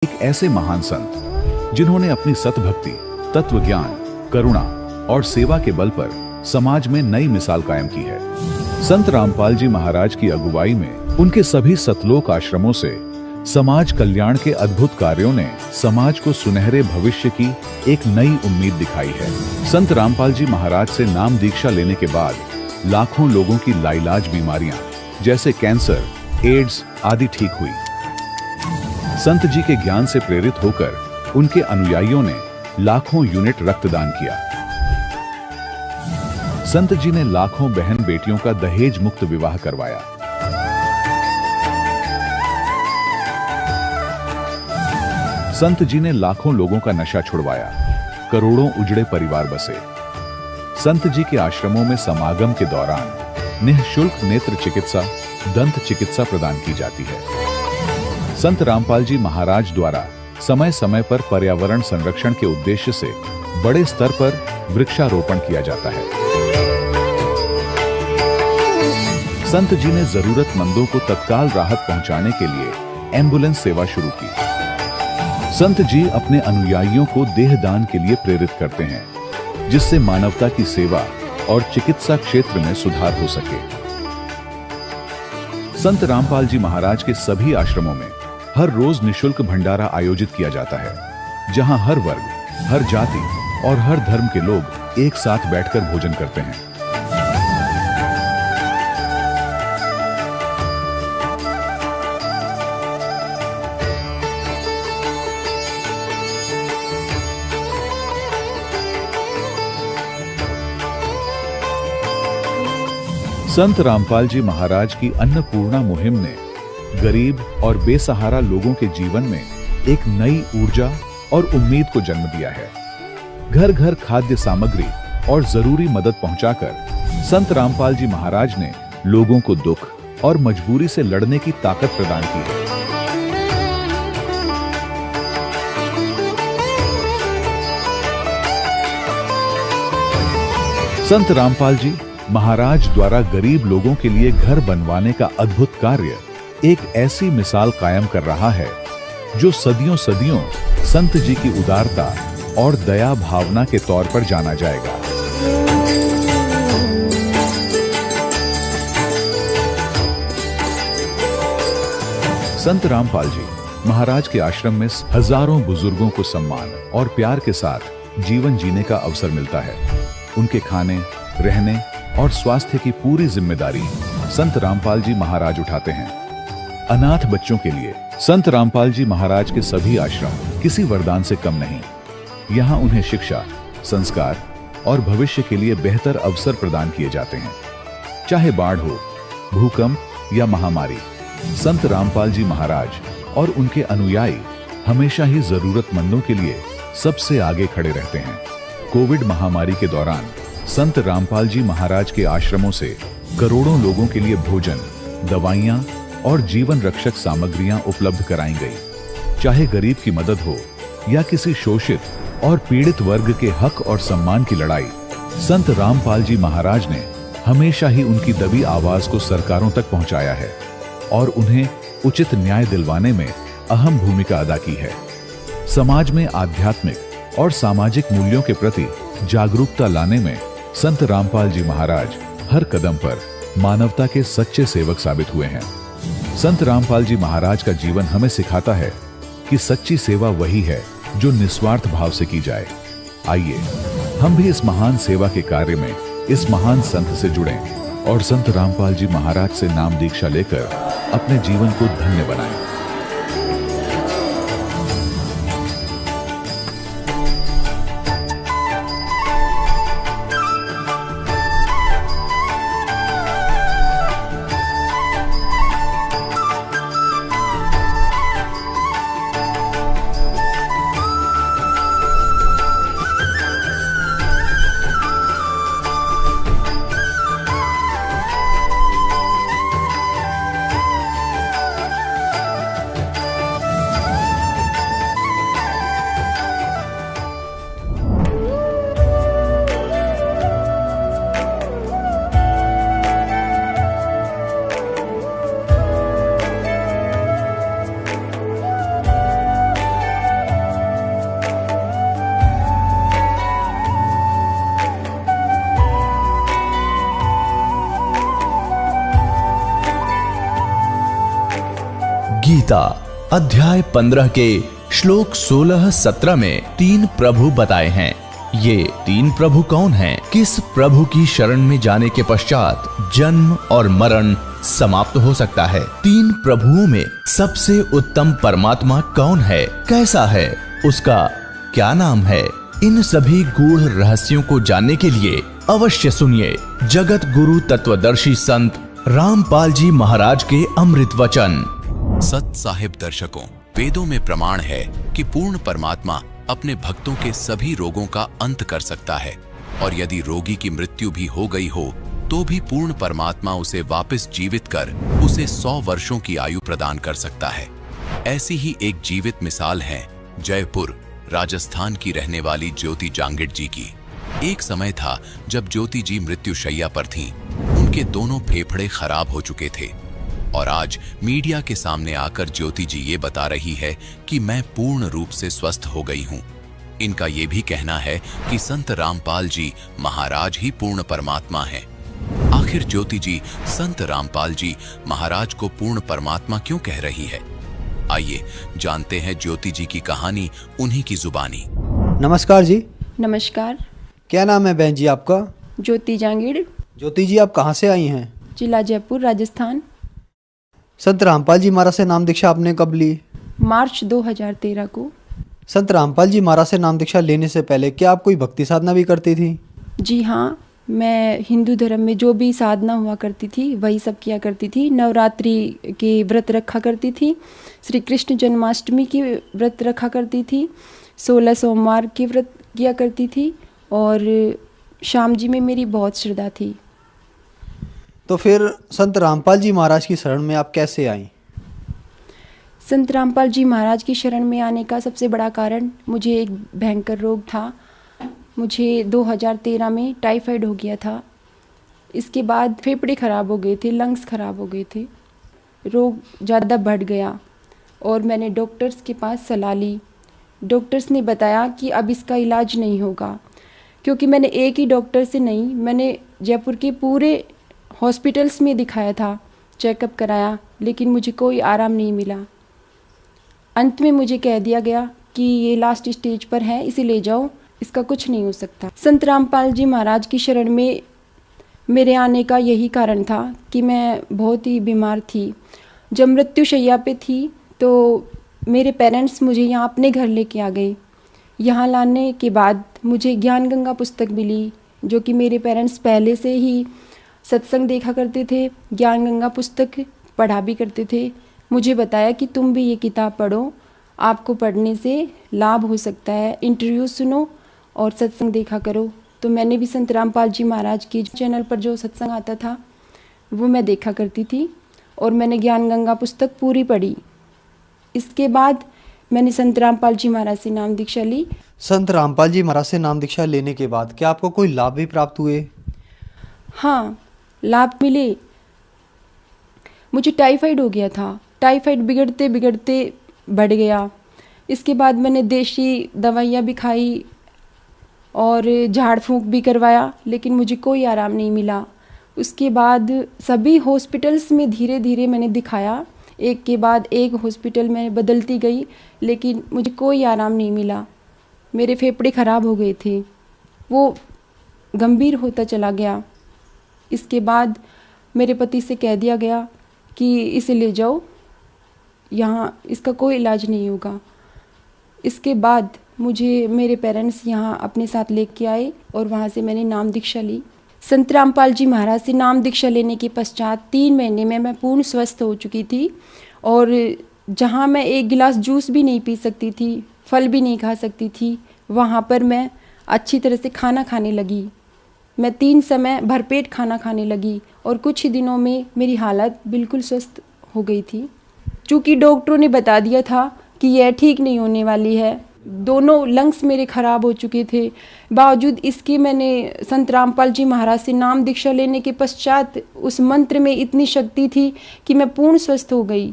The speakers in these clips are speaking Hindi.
एक ऐसे महान संत जिन्होंने अपनी सतभक्ति, तत्व ज्ञान, करुणा और सेवा के बल पर समाज में नई मिसाल कायम की है। संत रामपाल जी महाराज की अगुवाई में उनके सभी सतलोक आश्रमों से समाज कल्याण के अद्भुत कार्यों ने समाज को सुनहरे भविष्य की एक नई उम्मीद दिखाई है। संत रामपाल जी महाराज से नाम दीक्षा लेने के बाद लाखों लोगों की लाइलाज बीमारियां जैसे कैंसर, एड्स आदि ठीक हुई। संत जी के ज्ञान से प्रेरित होकर उनके अनुयायियों ने लाखों यूनिट रक्तदान किया। संत जी ने लाखों बहन बेटियों का दहेज मुक्त विवाह करवाया। संत जी ने लाखों लोगों का नशा छुड़वाया, करोड़ों उजड़े परिवार बसे। संत जी के आश्रमों में समागम के दौरान निःशुल्क नेत्र चिकित्सा, दंत चिकित्सा प्रदान की जाती है। संत रामपाल जी महाराज द्वारा समय समय पर पर्यावरण संरक्षण के उद्देश्य से बड़े स्तर पर वृक्षारोपण किया जाता है। संत जी ने जरूरतमंदों को तत्काल राहत पहुंचाने के लिए एम्बुलेंस सेवा शुरू की। संत जी अपने अनुयायियों को देहदान के लिए प्रेरित करते हैं, जिससे मानवता की सेवा और चिकित्सा क्षेत्र में सुधार हो सके। संत रामपाल जी महाराज के सभी आश्रमों में हर रोज निःशुल्क भंडारा आयोजित किया जाता है, जहां हर वर्ग, हर जाति और हर धर्म के लोग एक साथ बैठकर भोजन करते हैं। संत रामपाल जी महाराज की अन्नपूर्णा मुहिम ने गरीब और बेसहारा लोगों के जीवन में एक नई ऊर्जा और उम्मीद को जन्म दिया है। घर घर खाद्य सामग्री और जरूरी मदद पहुंचाकर संत रामपाल जी महाराज ने लोगों को दुख और मजबूरी से लड़ने की ताकत प्रदान की है। संत रामपाल जी महाराज द्वारा गरीब लोगों के लिए घर बनवाने का अद्भुत कार्य एक ऐसी मिसाल कायम कर रहा है जो सदियों सदियों संत जी की उदारता और दया भावना के तौर पर जाना जाएगा। संत रामपाल जी महाराज के आश्रम में हजारों बुजुर्गों को सम्मान और प्यार के साथ जीवन जीने का अवसर मिलता है। उनके खाने, रहने और स्वास्थ्य की पूरी जिम्मेदारी संत रामपाल जी महाराज उठाते हैं। अनाथ बच्चों के लिए संत रामपाल जी महाराज के सभी आश्रम किसी वरदान से कम नहीं। यहाँ उन्हें शिक्षा, संस्कार और भविष्य के लिए बेहतर अवसर प्रदान किए जाते हैं। चाहे बाढ़ हो, भूकंप या महामारी, संत रामपाल जी महाराज और उनके अनुयायी हमेशा ही जरूरतमंदों के लिए सबसे आगे खड़े रहते हैं। कोविड महामारी के दौरान संत रामपाल जी महाराज के आश्रमों से करोड़ों लोगों के लिए भोजन, दवाइयां और जीवन रक्षक सामग्रियां उपलब्ध कराई गई। चाहे गरीब की मदद हो या किसी शोषित और पीड़ित वर्ग के हक और सम्मान की लड़ाई, संत रामपाल जी महाराज ने हमेशा ही उनकी दबी आवाज को सरकारों तक पहुंचाया है और उन्हें उचित न्याय दिलवाने में अहम भूमिका अदा की है। समाज में आध्यात्मिक और सामाजिक मूल्यों के प्रति जागरूकता लाने में संत रामपाल जी महाराज हर कदम पर मानवता के सच्चे सेवक साबित हुए हैं। संत रामपाल जी महाराज का जीवन हमें सिखाता है कि सच्ची सेवा वही है जो निस्वार्थ भाव से की जाए। आइए हम भी इस महान सेवा के कार्य में इस महान संत से जुड़ें और संत रामपाल जी महाराज से नाम दीक्षा लेकर अपने जीवन को धन्य बनाएं। गीता अध्याय 15 के श्लोक 16-17 में 3 प्रभु बताए हैं। ये 3 प्रभु कौन हैं? किस प्रभु की शरण में जाने के पश्चात जन्म और मरण समाप्त हो सकता है? 3 प्रभुओं में सबसे उत्तम परमात्मा कौन है? कैसा है? उसका क्या नाम है? इन सभी गूढ़ रहस्यों को जानने के लिए अवश्य सुनिए जगत गुरु तत्वदर्शी संत रामपाल जी महाराज के अमृत वचन। सत साहिब दर्शकों, वेदों में प्रमाण है कि पूर्ण परमात्मा अपने भक्तों के सभी रोगों का अंत कर सकता है, और यदि रोगी की मृत्यु भी हो गई हो तो भी पूर्ण परमात्मा उसे वापस जीवित कर उसे 100 वर्षों की आयु प्रदान कर सकता है। ऐसी ही एक जीवित मिसाल है जयपुर राजस्थान की रहने वाली ज्योति जांगिड़ जी की। एक समय था जब ज्योति जी मृत्युशैया पर थीं। उनके दोनों फेफड़े खराब हो चुके थे और आज मीडिया के सामने आकर ज्योति जी ये बता रही है कि मैं पूर्ण रूप से स्वस्थ हो गई हूँ। इनका ये भी कहना है कि संत रामपाल जी महाराज ही पूर्ण परमात्मा हैं। आखिर ज्योति जी संत रामपाल जी महाराज को पूर्ण परमात्मा क्यों कह रही है? आइए जानते हैं ज्योति जी की कहानी उन्हीं की जुबानी। नमस्कार जी। नमस्कार। क्या नाम है बहन जी आपका? ज्योति जांगिड़। ज्योति जी, आप कहाँ से आई हैं? जिला जयपुर राजस्थान। संत रामपाल जी महाराज से नाम दीक्षा आपने कब ली? मार्च 2013 को। संत रामपाल जी महाराज से नाम दीक्षा लेने से पहले क्या आप कोई भक्ति साधना भी करती थी? जी हाँ, मैं हिंदू धर्म में जो भी साधना हुआ करती थी वही सब किया करती थी। नवरात्रि के व्रत रखा करती थी, श्री कृष्ण जन्माष्टमी की व्रत रखा करती थी, 16 सोमवार की व्रत किया करती थी और श्याम जी में मेरी बहुत श्रद्धा थी। तो फिर संत रामपाल जी महाराज की शरण में आप कैसे आईं? संत रामपाल जी महाराज की शरण में आने का सबसे बड़ा कारण, मुझे एक भयंकर रोग था। मुझे 2013 में टाइफाइड हो गया था। इसके बाद फेफड़े ख़राब हो गए थे, लंग्स ख़राब हो गए थे, रोग ज़्यादा बढ़ गया और मैंने डॉक्टर्स के पास सलाह ली। डॉक्टर्स ने बताया कि अब इसका इलाज नहीं होगा, क्योंकि मैंने एक ही डॉक्टर से नहीं, मैंने जयपुर के पूरे हॉस्पिटल्स में दिखाया था, चेकअप कराया, लेकिन मुझे कोई आराम नहीं मिला। अंत में मुझे कह दिया गया कि ये लास्ट स्टेज पर है, इसे ले जाओ, इसका कुछ नहीं हो सकता। संत रामपाल जी महाराज की शरण में मेरे आने का यही कारण था कि मैं बहुत ही बीमार थी। जब मृत्युशैया पे थी तो मेरे पेरेंट्स मुझे यहाँ अपने घर लेके आ गए। यहाँ लाने के बाद मुझे ज्ञान गंगा पुस्तक मिली, जो कि मेरे पेरेंट्स पहले से ही सत्संग देखा करते थे, ज्ञान गंगा पुस्तक पढ़ा भी करते थे। मुझे बताया कि तुम भी ये किताब पढ़ो, आपको पढ़ने से लाभ हो सकता है, इंटरव्यू सुनो और सत्संग देखा करो। तो मैंने भी संत रामपाल जी महाराज के चैनल पर जो सत्संग आता था वो मैं देखा करती थी और मैंने ज्ञान गंगा पुस्तक पूरी पढ़ी। इसके बाद मैंने संत रामपाल जी महाराज से नाम दीक्षा ली। संत रामपाल जी महाराज से नाम दीक्षा लेने के बाद क्या आपको कोई लाभ भी प्राप्त हुए? हाँ, लाभ मिले। मुझे टाइफाइड हो गया था, टाइफाइड बिगड़ते बिगड़ते बढ़ गया। इसके बाद मैंने देशी दवाइयाँ भी खाई और झाड़ फूंक भी करवाया, लेकिन मुझे कोई आराम नहीं मिला। उसके बाद सभी हॉस्पिटल्स में धीरे धीरे मैंने दिखाया, एक के बाद एक हॉस्पिटल में बदलती गई, लेकिन मुझे कोई आराम नहीं मिला। मेरे फेफड़े ख़राब हो गए थे, वो गंभीर होता चला गया। इसके बाद मेरे पति से कह दिया गया कि इसे ले जाओ, यहाँ इसका कोई इलाज नहीं होगा। इसके बाद मुझे मेरे पेरेंट्स यहाँ अपने साथ लेके आए और वहाँ से मैंने नाम दीक्षा ली। संत रामपाल जी महाराज से नाम दीक्षा लेने के पश्चात 3 महीने में मैं पूर्ण स्वस्थ हो चुकी थी और जहाँ मैं एक गिलास जूस भी नहीं पी सकती थी, फल भी नहीं खा सकती थी, वहाँ पर मैं अच्छी तरह से खाना खाने लगी। मैं 3 समय भरपेट खाना खाने लगी और कुछ ही दिनों में मेरी हालत बिल्कुल स्वस्थ हो गई थी। चूँकि डॉक्टरों ने बता दिया था कि यह ठीक नहीं होने वाली है, दोनों लंग्स मेरे ख़राब हो चुके थे, बावजूद इसके मैंने संत रामपाल जी महाराज से नाम दीक्षा लेने के पश्चात उस मंत्र में इतनी शक्ति थी कि मैं पूर्ण स्वस्थ हो गई।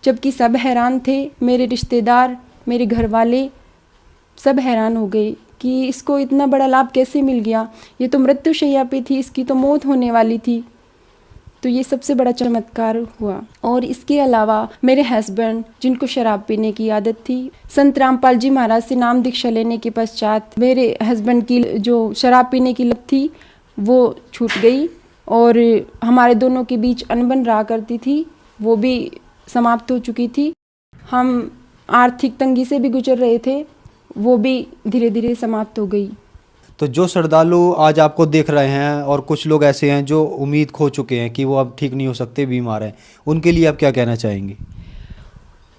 जबकि सब हैरान थे, मेरे रिश्तेदार, मेरे घर वाले सब हैरान हो गए कि इसको इतना बड़ा लाभ कैसे मिल गया, ये तो मृत्युशैया पे थी, इसकी तो मौत होने वाली थी। तो ये सबसे बड़ा चमत्कार हुआ। और इसके अलावा मेरे हस्बैंड, जिनको शराब पीने की आदत थी, संत रामपाल जी महाराज से नाम दीक्षा लेने के पश्चात मेरे हस्बैंड की जो शराब पीने की लत थी वो छूट गई, और हमारे दोनों के बीच अनबन रहा करती थी वो भी समाप्त हो चुकी थी। हम आर्थिक तंगी से भी गुजर रहे थे, वो भी धीरे धीरे समाप्त हो गई। तो जो श्रद्धालु आज आपको देख रहे हैं और कुछ लोग ऐसे हैं जो उम्मीद खो चुके हैं कि वो अब ठीक नहीं हो सकते, बीमार हैं, उनके लिए आप क्या कहना चाहेंगे?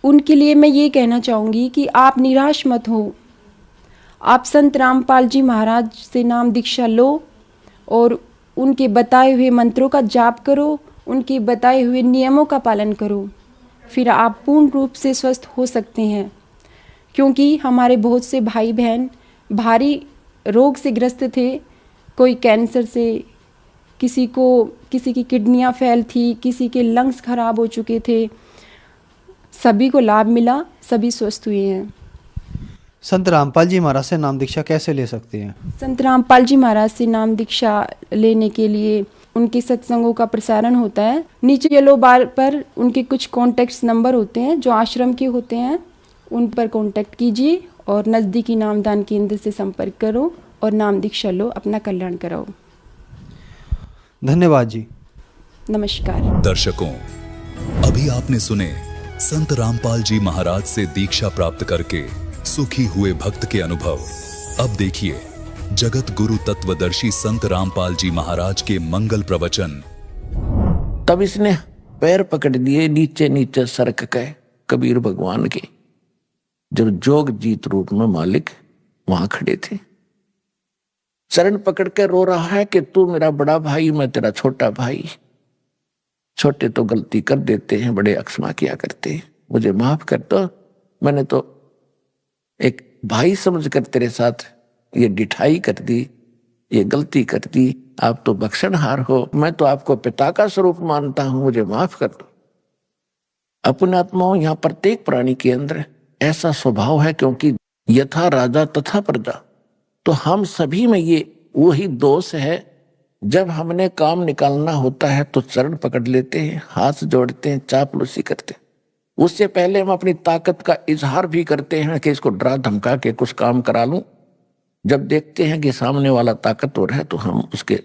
उनके लिए मैं ये कहना चाहूँगी कि आप निराश मत हो। आप संत रामपाल जी महाराज से नाम दीक्षा लो और उनके बताए हुए मंत्रों का जाप करो, उनके बताए हुए नियमों का पालन करो, फिर आप पूर्ण रूप से स्वस्थ हो सकते हैं। क्योंकि हमारे बहुत से भाई बहन भारी रोग से ग्रस्त थे, कोई कैंसर से, किसी की किडनियां फेल थी, किसी के लंग्स खराब हो चुके थे, सभी को लाभ मिला, सभी स्वस्थ हुए हैं। संत रामपाल जी महाराज से नाम दीक्षा कैसे ले सकते हैं? संत रामपाल जी महाराज से नाम दीक्षा लेने के लिए उनके सत्संगों का प्रसारण होता है। नीचे येलो बार पर उनके कुछ कॉन्टैक्ट्स नंबर होते हैं जो आश्रम के होते हैं, उन पर कॉन्टैक्ट कीजिए और नज़दीकी नामदान केंद्र से संपर्क करो और नाम दीक्षा लो, अपना कल्याण कराओ। धन्यवाद जी। नमस्कार। दर्शकों, अभी आपने सुने संत रामपाल जी महाराज से दीक्षा प्राप्त करके सुखी हुए भक्त के अनुभव। अब देखिए जगत गुरु तत्वदर्शी संत रामपाल जी महाराज के मंगल प्रवचन। तब इसने पैर पकड़ लिए नीचे नीचे सरक गए कबीर भगवान के, जब जोग जीत रूप में मालिक वहां खड़े थे। चरण पकड़ के रो रहा है कि तू मेरा बड़ा भाई, मैं तेरा छोटा भाई। छोटे तो गलती कर देते हैं, बड़े अक्षमा किया करते हैं, मुझे माफ कर दो। मैंने तो एक भाई समझकर तेरे साथ ये डिठाई कर दी, ये गलती कर दी। आप तो बख्शनहार हो, मैं तो आपको पिता का स्वरूप मानता हूं, मुझे माफ कर दो। अपने आत्माओं, यहाँ प्रत्येक प्राणी के अंदर ऐसा स्वभाव है, क्योंकि यथा राजा तथा प्रजा। तो हम सभी में ये वही दोष है। जब हमने काम निकालना होता है तो चरण पकड़ लेते हैं, हाथ जोड़ते हैं, चापलूसी करते हैं। उससे पहले हम अपनी ताकत का इजहार भी करते हैं कि इसको डरा धमका के कुछ काम करा लूं। जब देखते हैं कि सामने वाला ताकतवर है तो हम उसके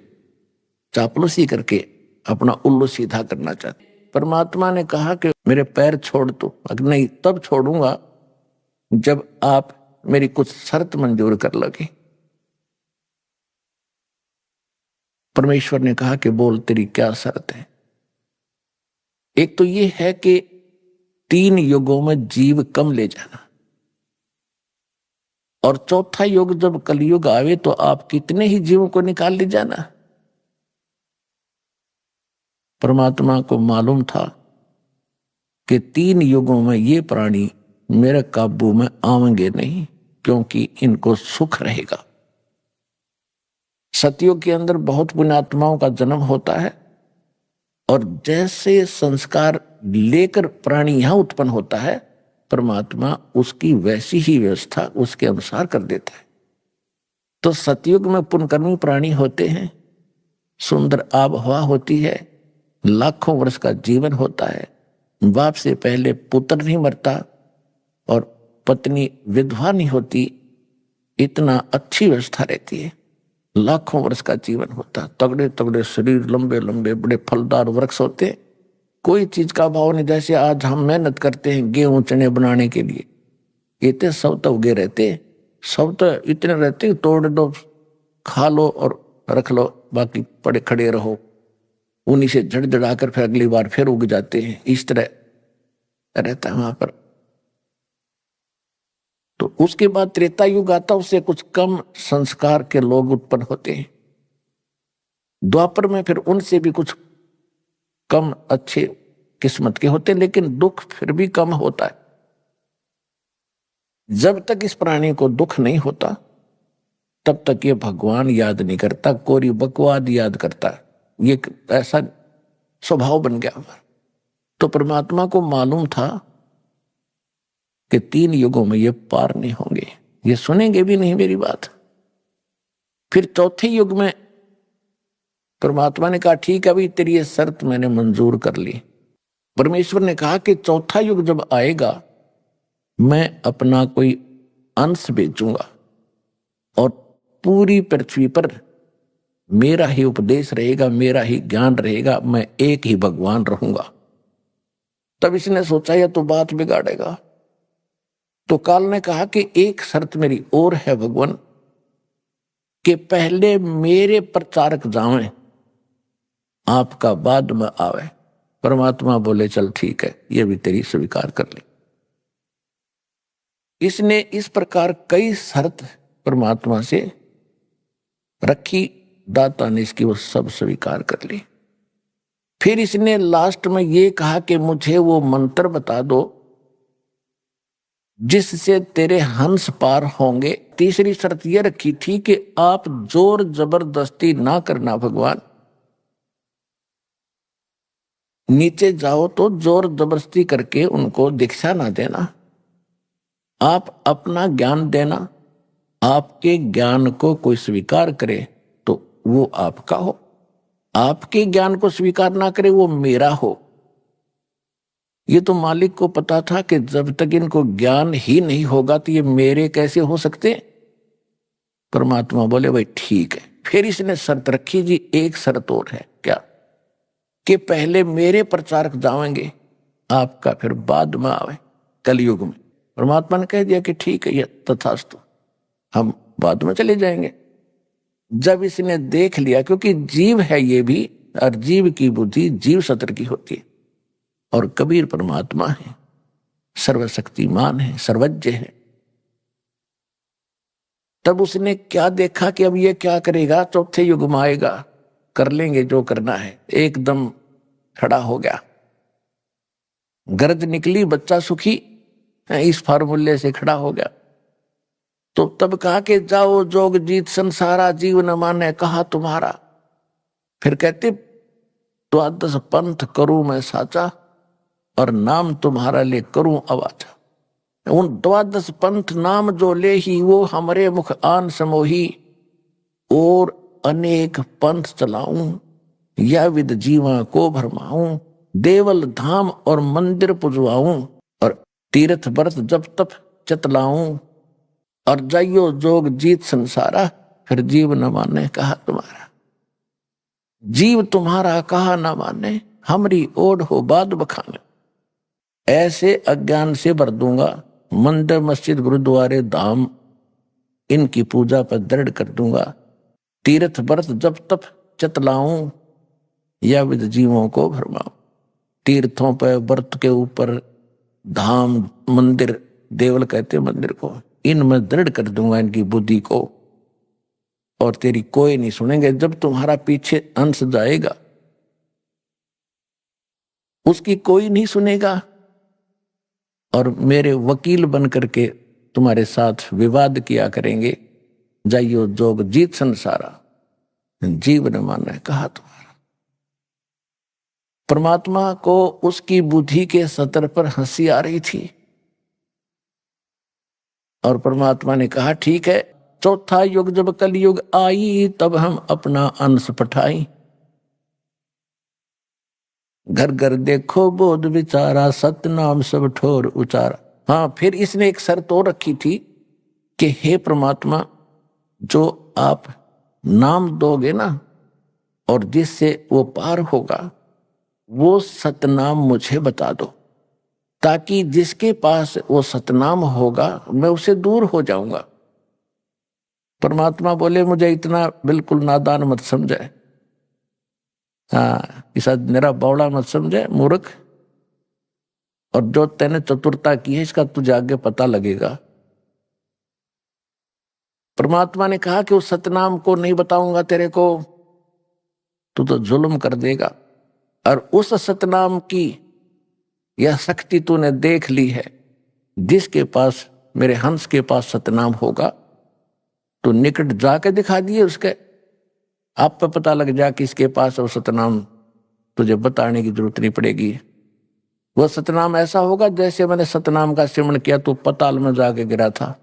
चापलूसी करके अपना उल्लू सीधा करना चाहते। परमात्मा ने कहा कि मेरे पैर छोड़ दो। अगर नहीं, तब छोड़ूंगा जब आप मेरी कुछ शर्त मंजूर कर लगे। परमेश्वर ने कहा कि बोल, तेरी क्या शर्त है? एक तो ये है कि 3 युगों में जीव कम ले जाना, और चौथा युग जब कलयुग आवे तो आप कितने ही जीवों को निकाल ले जाना। परमात्मा को मालूम था कि 3 युगों में ये प्राणी मेरे काबू में आवेंगे नहीं, क्योंकि इनको सुख रहेगा। सतयुग के अंदर बहुत पुण्यात्माओं का जन्म होता है, और जैसे संस्कार लेकर प्राणी यहां उत्पन्न होता है, परमात्मा उसकी वैसी ही व्यवस्था उसके अनुसार कर देता है। तो सतयुग में पुण्यकर्मी प्राणी होते हैं, सुंदर आब हवा होती है, लाखों वर्ष का जीवन होता है, बाप से पहले पुत्र नहीं मरता और पत्नी विधवा नहीं होती, इतना अच्छी व्यवस्था रहती है, लाखों वर्ष का जीवन होता, तगड़े तगड़े शरीर, लंबे लंबे बड़े फलदार वृक्ष होते, कोई चीज का भाव नहीं। जैसे आज हम मेहनत करते हैं गेहूं चने बनाने के लिए, इतने सब तो उगे रहते, सब तो इतने रहते, तोड़ दो, खा लो और रख लो, बाकी पड़े खड़े रहो, उन्हीं से झड़झड़ा कर फिर अगली बार फिर उग जाते हैं। इस तरह रहता है वहां पर। तो उसके बाद त्रेता युग आता, उससे कुछ कम संस्कार के लोग उत्पन्न होते हैं। द्वापर में फिर उनसे भी कुछ कम अच्छे किस्मत के होते, लेकिन दुख फिर भी कम होता है। जब तक इस प्राणी को दुख नहीं होता तब तक ये भगवान याद नहीं करता, कोरी बकवाद याद करता। ये ऐसा स्वभाव बन गया। तो परमात्मा को मालूम था कि 3 युगों में ये पार नहीं होंगे, ये सुनेंगे भी नहीं मेरी बात। फिर चौथे युग में परमात्मा ने कहा ठीक है भाई, तेरी ये शर्त मैंने मंजूर कर ली। परमेश्वर ने कहा कि चौथा युग जब आएगा मैं अपना कोई अंश भेजूंगा और पूरी पृथ्वी पर मेरा ही उपदेश रहेगा, मेरा ही ज्ञान रहेगा, मैं एक ही भगवान रहूंगा। तब इसने सोचा यह तो बात बिगाड़ेगा। तो काल ने कहा कि एक शर्त मेरी और है भगवान, कि पहले मेरे प्रचारक जावें, आपका बाद में आवे। परमात्मा बोले चल ठीक है, ये भी तेरी स्वीकार कर ली। इसने इस प्रकार कई शर्त परमात्मा से रखी, दाता ने इसकी वो सब स्वीकार कर ली। फिर इसने लास्ट में ये कहा कि मुझे वो मंत्र बता दो जिससे तेरे हंस पार होंगे। तीसरी शर्त यह रखी थी कि आप जोर जबरदस्ती ना करना भगवान, नीचे जाओ तो जोर जबरदस्ती करके उनको दीक्षा ना देना, आप अपना ज्ञान देना। आपके ज्ञान को कोई स्वीकार करे तो वो आपका हो, आपके ज्ञान को स्वीकार ना करे वो मेरा हो। ये तो मालिक को पता था कि जब तक इनको ज्ञान ही नहीं होगा तो ये मेरे कैसे हो सकते। परमात्मा बोले भाई ठीक है। फिर इसने शर्त रखी जी, एक शर्त और है। क्या? कि पहले मेरे प्रचारक जाएंगे, आपका फिर बाद में आवे कलयुग में। परमात्मा ने कह दिया कि ठीक है, ये तथास्तु, हम बाद में चले जाएंगे। जब इसने देख लिया, क्योंकि जीव है ये भी, और जीव की बुद्धि जीव सत्र की होती है, और कबीर परमात्मा है, सर्वशक्तिमान है, सर्वज्ञ है। तब उसने क्या देखा कि अब ये क्या करेगा, चौथे युग में आएगा, कर लेंगे जो करना है। एकदम खड़ा हो गया, गरज निकली, बच्चा सुखी, इस फार्मूले से खड़ा हो गया। तो तब कहा कि जाओ जोग जीत संसारा, जीव न माने कहा तुम्हारा। फिर कहते द्वादश पंथ करूं मैं साचा, और नाम तुम्हारा ले करूं अवाचा। उन द्वादश पंथ नाम जो ले ही, वो हमरे मुख आन समोही, और अनेक पंथ चलाऊं, या विद जीवा को भरमाऊं, देवल धाम और मंदिर पुजवाऊं, और तीर्थ व्रत जब तप चतलाऊं, और जाइयो जोग जीत संसारा। फिर जीव न माने कहा तुम्हारा, जीव तुम्हारा कहा न माने, हमरी ओढ़ हो बाद बखाने। ऐसे अज्ञान से भर दूंगा, मंदिर मस्जिद गुरुद्वारे धाम इनकी पूजा पर दृढ़ कर दूंगा, तीर्थ व्रत जब तप चतलाऊं, या विद जीवों को भरमाऊं। तीर्थों पर, व्रत के ऊपर, धाम, मंदिर, देवल कहते मंदिर को, इनमें दृढ़ कर दूंगा इनकी बुद्धि को, और तेरी कोई नहीं सुनेंगे। जब तुम्हारा पीछे अंश जाएगा उसकी कोई नहीं सुनेगा, और मेरे वकील बन करके तुम्हारे साथ विवाद किया करेंगे। जाइयो जोग जीत संसारा, जीव न माने कहा तुम्हारा। परमात्मा को उसकी बुद्धि के स्तर पर हंसी आ रही थी, और परमात्मा ने कहा ठीक है, चौथा युग जब कलयुग आई, तब हम अपना अंश पठाई। घर घर देखो बोध विचारा, सतनाम सब ठोर उचारा। हाँ, फिर इसने एक शर्त और रखी थी कि हे परमात्मा, जो आप नाम दोगे ना, और जिससे वो पार होगा, वो सतनाम मुझे बता दो, ताकि जिसके पास वो सतनाम होगा मैं उससे दूर हो जाऊंगा। परमात्मा बोले मुझे इतना बिल्कुल नादान मत समझे, हाँ, इसा मेरा बौड़ा मत समझे, मूर्ख। और जो तैने चतुरता की है इसका तुझे आगे पता लगेगा। परमात्मा ने कहा कि उस सतनाम को नहीं बताऊंगा तेरे को, तू तो जुल्म कर देगा। और उस सतनाम की यह शक्ति तूने देख ली है, जिसके पास, मेरे हंस के पास सतनाम होगा, तो निकट जाके दिखा दिए उसके, आप पे पता लग जा कि इसके पास वो सतनाम, तुझे बताने की जरूरत नहीं पड़ेगी। वह सतनाम ऐसा होगा जैसे मैंने सतनाम का सिमरण किया तो पताल में जाके गिरा था।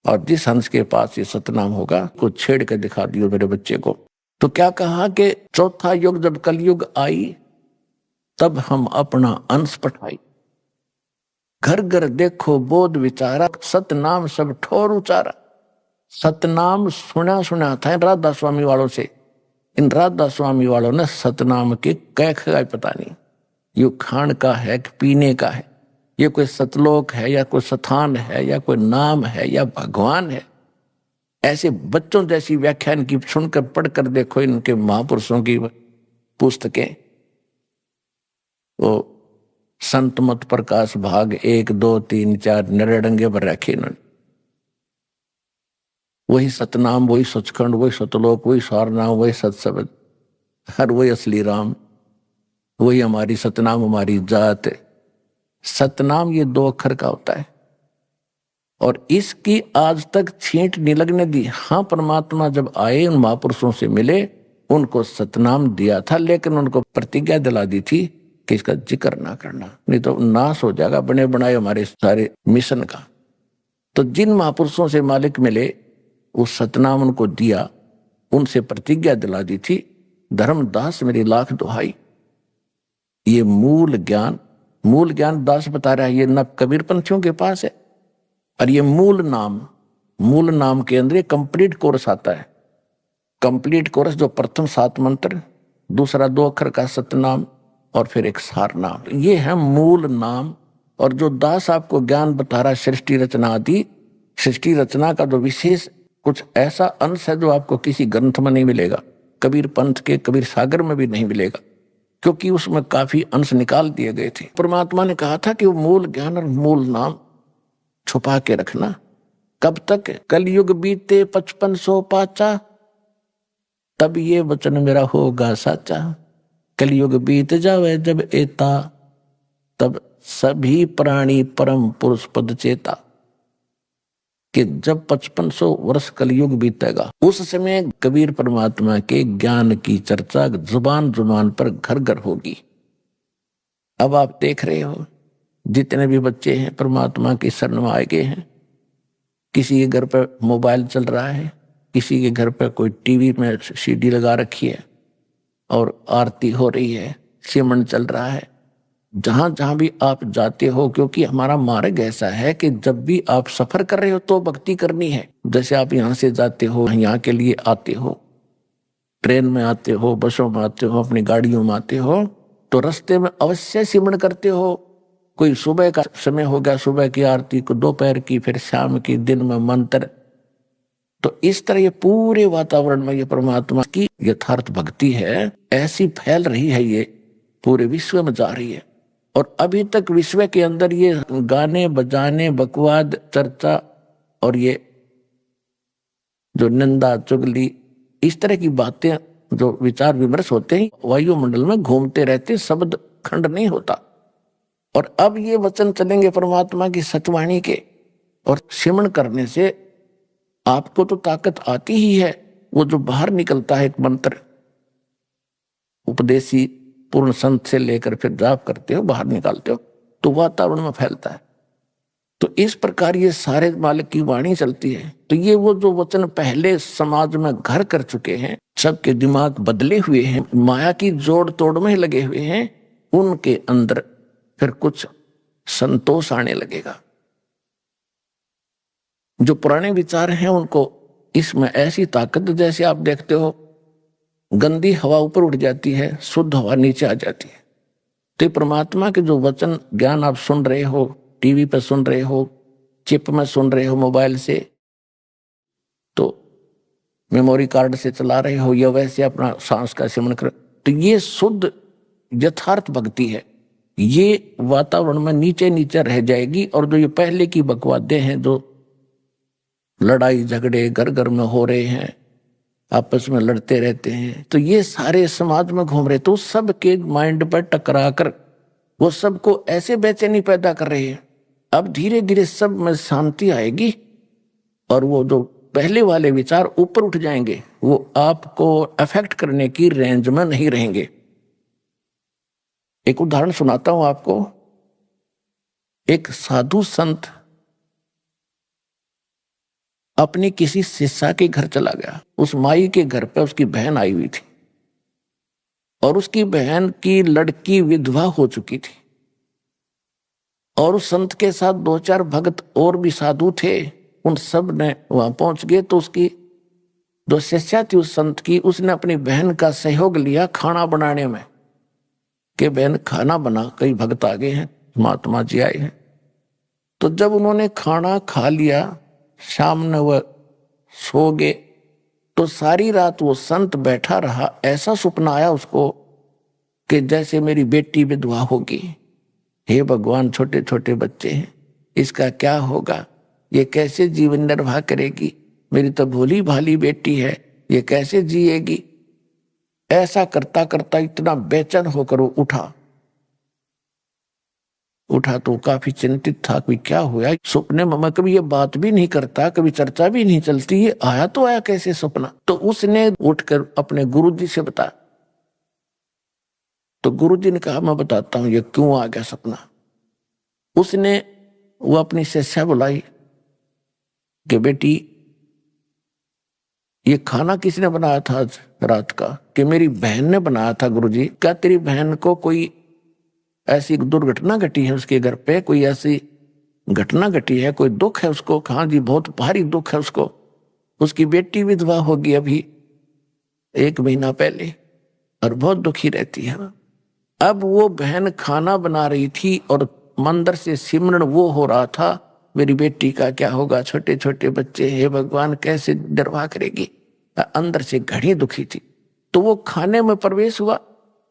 और जिस हंस के पास ये सतनाम होगा, को छेड़ के दिखा दियो मेरे बच्चे को, तो क्या कहा कि चौथा युग जब कलयुग आई तब हम अपना अंश पठाई। घर घर देखो बोध विचारा, सतनाम सब ठोर उचारा। सतनाम सुना सुना था राधा स्वामी वालों से। इन राधा स्वामी वालों ने सतनाम के कैख का पता नहीं, ये खान का है कि पीने का है, ये कोई सतलोक है या कोई स्थान है या कोई नाम है या भगवान है। ऐसे बच्चों जैसी व्याख्यान की सुनकर पढ़कर देखो इनके महापुरुषों की पुस्तकें। वो संत मत प्रकाश भाग 1, 2, 3, 4 नरेडंगे पर रखे इन्होंने। वही सतनाम, वही सचखंड, वही सतलोक, वही सारनाम, वही सतशब्द, हर वही असली राम, वही हमारी सतनाम हमारी जात। सतनाम ये 2 अक्षर का होता है और इसकी आज तक छींट नहीं लगने दी। हाँ, परमात्मा जब आए उन महापुरुषों से मिले, उनको सतनाम दिया था, लेकिन उनको प्रतिज्ञा दिला दी थी कि इसका जिक्र ना करना, नहीं तो नाश हो जाएगा बने बनाए हमारे सारे मिशन का। तो जिन महापुरुषों से मालिक मिले वो सतनाम उनको दिया, उनसे प्रतिज्ञा दिला दी थी, धर्मदास मेरी लाख दुहाई। ये मूल ज्ञान दास बता रहा है, ये न कबीर पंथियों के पास है। और ये मूल नाम के अंदर कंप्लीट कोर्स आता है। कंप्लीट कोर्स जो प्रथम 7 मंत्र, दूसरा 2 अक्षर का सतनाम और फिर एक सार नाम, ये है मूल नाम। और जो दास आपको ज्ञान बता रहा है सृष्टि रचना आदि, सृष्टि रचना का जो विशेष कुछ ऐसा अंश है जो आपको किसी ग्रंथ में नहीं मिलेगा, कबीर पंथ के कबीर सागर में भी नहीं मिलेगा, क्योंकि उसमें काफी अंश निकाल दिए गए थे। परमात्मा ने कहा था कि वो मूल ज्ञान और मूल नाम छुपा के रखना। कब तक? कलयुग बीते 5500 पाचा, तब ये वचन मेरा होगा साचा। कलयुग बीत जावे जब एता, तब सभी प्राणी परम पुरुष पद चेता। कि जब 5500 वर्ष कलयुग बीतेगा, उस समय कबीर परमात्मा के ज्ञान की चर्चा जुबान जुबान पर घर घर होगी। अब आप देख रहे हो जितने भी बच्चे हैं परमात्मा की शरण में आए गए हैं, किसी के घर पर मोबाइल चल रहा है, किसी के घर पर कोई टीवी में सीडी लगा रखी है और आरती हो रही है, सिमरन चल रहा है। जहां जहां भी आप जाते हो, क्योंकि हमारा मार्ग ऐसा है कि जब भी आप सफर कर रहे हो तो भक्ति करनी है। जैसे आप यहाँ से जाते हो, यहाँ के लिए आते हो, ट्रेन में आते हो, बसों में आते हो, अपनी गाड़ियों में आते हो, तो रास्ते में अवश्य सिमरन करते हो। कोई सुबह का समय हो गया, सुबह की आरती को, दोपहर की, फिर शाम की, दिन में मंत्र। तो इस तरह ये पूरे वातावरण में ये परमात्मा की यथार्थ भक्ति है, ऐसी फैल रही है, ये पूरे विश्व में जा रही है। और अभी तक विश्व के अंदर ये गाने बजाने, बकवाद, चर्चा और ये जो निंदा चुगली, इस तरह की बातें, जो विचार विमर्श होते हैं, वायुमंडल में घूमते रहते, शब्द खंड नहीं होता। और अब ये वचन चलेंगे परमात्मा की सतवाणी के, और सिमरन करने से आपको तो ताकत आती ही है। वो जो बाहर निकलता है एक मंत्र, उपदेशी पूर्ण संत से लेकर फिर जाप करते हो, बाहर निकालते हो, तो वातावरण में फैलता है। तो इस प्रकार ये सारे मालिक की वाणी चलती है। तो ये वो जो वचन पहले समाज में घर कर चुके हैं, सबके दिमाग बदले हुए हैं, माया की जोड़ तोड़ में लगे हुए हैं, उनके अंदर फिर कुछ संतोष आने लगेगा। जो पुराने विचार हैं उनको इसमें ऐसी ताकत, जैसे आप देखते हो गंदी हवा ऊपर उठ जाती है, शुद्ध हवा नीचे आ जाती है। तो परमात्मा के जो वचन ज्ञान आप सुन रहे हो, टीवी पर सुन रहे हो, चिप में सुन रहे हो, मोबाइल से, तो मेमोरी कार्ड से चला रहे हो, या वैसे अपना सांस का सिमरन कर, तो ये शुद्ध यथार्थ भक्ति है। ये वातावरण में नीचे नीचे रह जाएगी। और जो ये पहले की बकवादें हैं, जो लड़ाई झगड़े घर घर में हो रहे हैं, आपस में लड़ते रहते हैं, तो ये सारे समाज में घूम रहे, तो सबके माइंड पर टकरा कर वो सबको ऐसे बेचैनी पैदा कर रहे हैं। अब धीरे धीरे सब में शांति आएगी और वो जो पहले वाले विचार ऊपर उठ जाएंगे, वो आपको अफेक्ट करने की रेंज में नहीं रहेंगे। एक उदाहरण सुनाता हूं आपको। एक साधु संत अपनी किसी शिष्या के घर चला गया। उस माई के घर पे उसकी बहन आई हुई थी और उसकी बहन की लड़की विधवा हो चुकी थी और उस संत के साथ 2-4 भक्त और भी साधु थे। उन सब ने वहां पहुंच गए तो उसकी जो शिष्या थी उस संत की, उसने अपनी बहन का सहयोग लिया खाना बनाने में कि बहन खाना बना, कई भक्त आ गए हैं, महात्मा जी आए हैं। तो जब उन्होंने खाना खा लिया, शाम में वह सो गए, तो सारी रात वो संत बैठा रहा। ऐसा सपना आया उसको कि जैसे मेरी बेटी विधवा होगी। हे भगवान, छोटे छोटे बच्चे हैं, इसका क्या होगा, ये कैसे जीवन निर्वाह करेगी, मेरी तो भोली भाली बेटी है, ये कैसे जिएगी। ऐसा करता करता इतना बेचैन होकर वो उठा तो काफी चिंतित था, कोई क्या हुआ। सपने में मैं कभी ये बात भी नहीं करता, कभी चर्चा भी नहीं चलती, ये आया तो आया कैसे सपना। तो उसने उठकर अपने गुरुजी से बताया। तो गुरुजी ने कहा मैं बताता हूं ये क्यों आ गया सपना। उसने वो अपनी शिष्या बुलाई कि बेटी ये खाना किसने बनाया था आज रात का? कि मेरी बहन ने बनाया था गुरुजी। क्या तेरी बहन को कोई ऐसी दुर्घटना घटी है उसके घर पे, कोई ऐसी घटना घटी है, कोई दुख है उसको? हाँ जी, बहुत भारी दुख है उसको, उसकी बेटी विधवा होगी अभी 1 महीना पहले और बहुत दुखी रहती है। अब वो बहन खाना बना रही थी और मंदिर से सिमरन वो हो रहा था, मेरी बेटी का क्या होगा, छोटे छोटे बच्चे, हे भगवान कैसे निर्वाह करेगी। अंदर से घड़ी दुखी थी। तो वो खाने में प्रवेश हुआ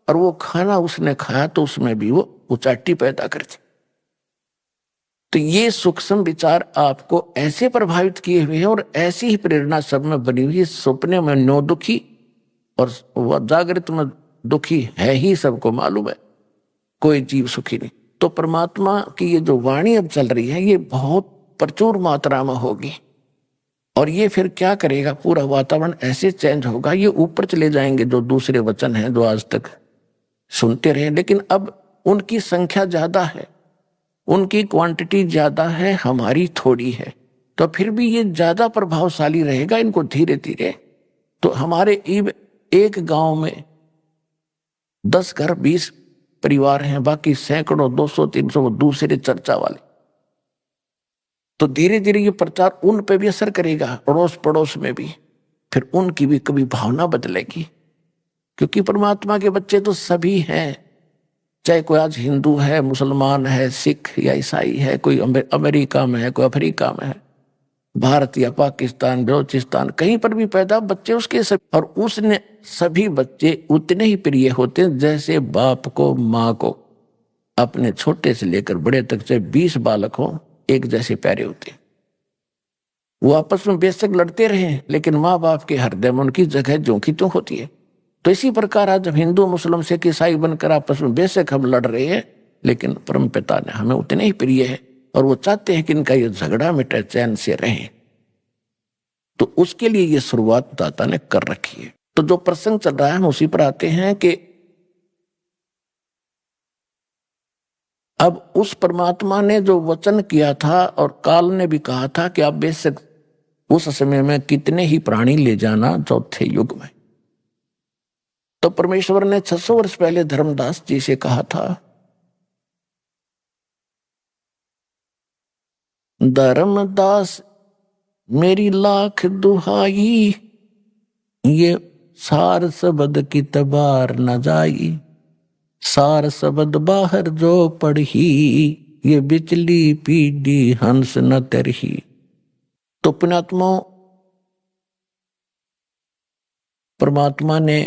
और वो खाना उसने खाया तो उसमें भी वो उचाटी पैदा करती। तो ये सूक्ष्म विचार आपको ऐसे प्रभावित किए हुए हैं और ऐसी ही प्रेरणा सब में बनी हुई है। सपने में नो दुखी और वह जागृत में दुखी है ही, सबको मालूम है, कोई जीव सुखी नहीं। तो परमात्मा की ये जो वाणी अब चल रही है ये बहुत प्रचुर मात्रा में होगी और ये फिर क्या करेगा, पूरा वातावरण ऐसे चेंज होगा, ये ऊपर चले जाएंगे जो दूसरे वचन हैं जो आज तक सुनते रहे। लेकिन अब उनकी संख्या ज्यादा है, उनकी क्वांटिटी ज्यादा है, हमारी थोड़ी है, तो फिर भी ये ज्यादा प्रभावशाली रहेगा। इनको धीरे धीरे तो हमारे एक गांव में 10 घर 20 परिवार हैं, बाकी सैकड़ों 200-300 वो दूसरे चर्चा वाले। तो धीरे धीरे ये प्रचार उन पे भी असर करेगा, अड़ोस पड़ोस में भी, फिर उनकी भी कभी भावना बदलेगी। क्योंकि परमात्मा के बच्चे तो सभी हैं, चाहे कोई आज हिंदू है, मुसलमान है, सिख या ईसाई है, कोई अमेरिका में है, कोई अफ्रीका में है, भारत या पाकिस्तान, बलोचिस्तान, कहीं पर भी पैदा बच्चे उसके सब। और उसने सभी बच्चे उतने ही प्रिय होते हैं जैसे बाप को माँ को अपने छोटे से लेकर बड़े तक, चाहे 20 बालक हो, एक जैसे प्यारे होते हैं। वो आपस में बेशक लड़ते रहे लेकिन माँ बाप के हृदय में उनकी जगह ज्यों की त्यों होती है। तो इसी प्रकार आज जब हिंदू मुस्लिम सिख ईसाई बनकर आपस में बेशक हम लड़ रहे हैं लेकिन परम पिता ने हमें उतने ही प्रिय है और वो चाहते हैं कि इनका ये झगड़ा मिटे, चैन से रहें। तो उसके लिए ये शुरुआत दाता ने कर रखी है। तो जो प्रसंग चल रहा है हम उसी पर आते हैं कि अब उस परमात्मा ने जो वचन किया था और काल ने भी कहा था कि आप बेशक उस समय में कितने ही प्राणी ले जाना चौथे युग में। तो परमेश्वर ने 600 वर्ष पहले धर्मदास जी से कहा था, धर्मदास मेरी लाख दुहाई, ये सार सबद की तबार न जाई, सार सबद बाहर जो पढ़ी, ये बिचली पीढ़ी हंस न तरही। तो पुण्यात्मा परमात्मा ने,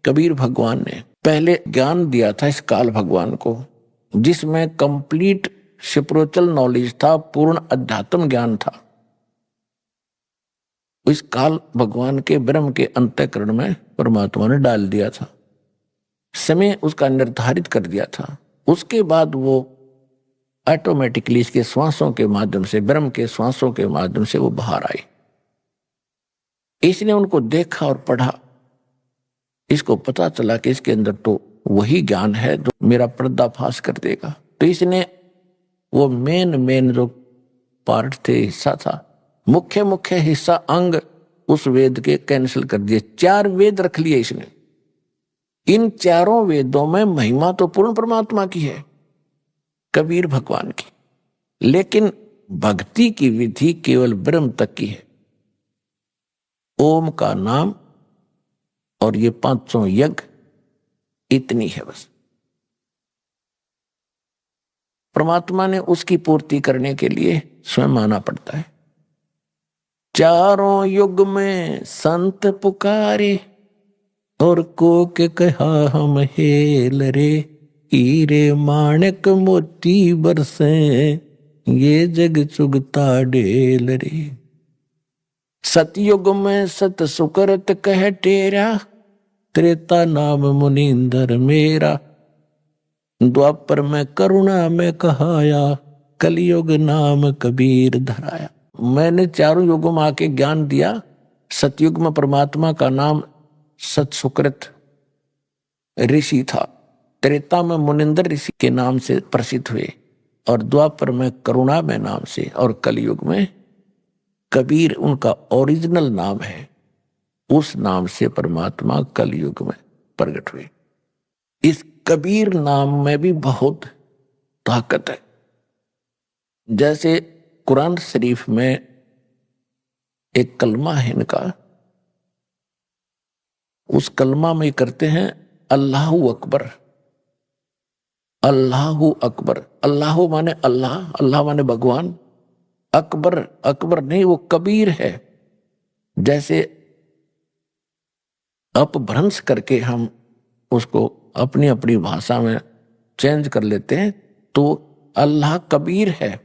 कबीर भगवान ने पहले ज्ञान दिया था इस काल भगवान को, जिसमें कंप्लीट स्पिरिचुअल नॉलेज था, पूर्ण अध्यात्म ज्ञान था। इस काल भगवान के ब्रह्म के अंतःकरण में परमात्मा ने डाल दिया था, समय उसका निर्धारित कर दिया था। उसके बाद वो ऑटोमेटिकली इसके श्वासों के माध्यम से, ब्रह्म के श्वासों के माध्यम से वो बाहर आई। इसने उनको देखा और पढ़ा, इसको पता चला कि इसके अंदर तो वही ज्ञान है जो मेरा पर्दाफाश कर देगा। तो इसने वो मेन जो पार्ट थे, हिस्सा था, मुख्य मुख्य हिस्सा अंग उस वेद के कैंसिल कर दिए। 4 वेद रख लिए इसने। इन चारों वेदों में महिमा तो पूर्ण परमात्मा की है, कबीर भगवान की, लेकिन भक्ति की विधि केवल ब्रह्म तक की है। ओम का नाम और ये 500 यज्ञ, इतनी है बस। परमात्मा ने उसकी पूर्ति करने के लिए स्वयं आना पड़ता है। चारों युग में संत पुकारे और को के कहा हम हेल रे, हीरे माणक मोती बरसे ये जग चुगता ढेल रे। सतयुग में सत सुकरत कह टेरा, त्रेता नाम मुनींदर मेरा। द्वापर में करुणा में कहाया, कलयुग नाम कबीर धराया। मैंने चारों युगों में आके ज्ञान दिया। सतयुग में परमात्मा का नाम सत सुकृत ऋषि था, त्रेता में मुनिंदर ऋषि के नाम से प्रसिद्ध हुए, और द्वापर में करुणा में नाम से, और कलयुग में कबीर उनका ओरिजिनल नाम है। उस नाम से परमात्मा कलयुग में प्रकट हुए। इस कबीर नाम में भी बहुत ताकत है। जैसे कुरान शरीफ में एक कलमा है इनका, उस कलमा में करते हैं अल्लाहू अकबर। अल्लाहू अकबर, अल्लाह माने अल्लाह, अल्लाह माने भगवान, अकबर अकबर नहीं, वो कबीर है। जैसे अपभ्रंश करके हम उसको अपनी अपनी भाषा में चेंज कर लेते हैं, तो अल्लाह कबीर है,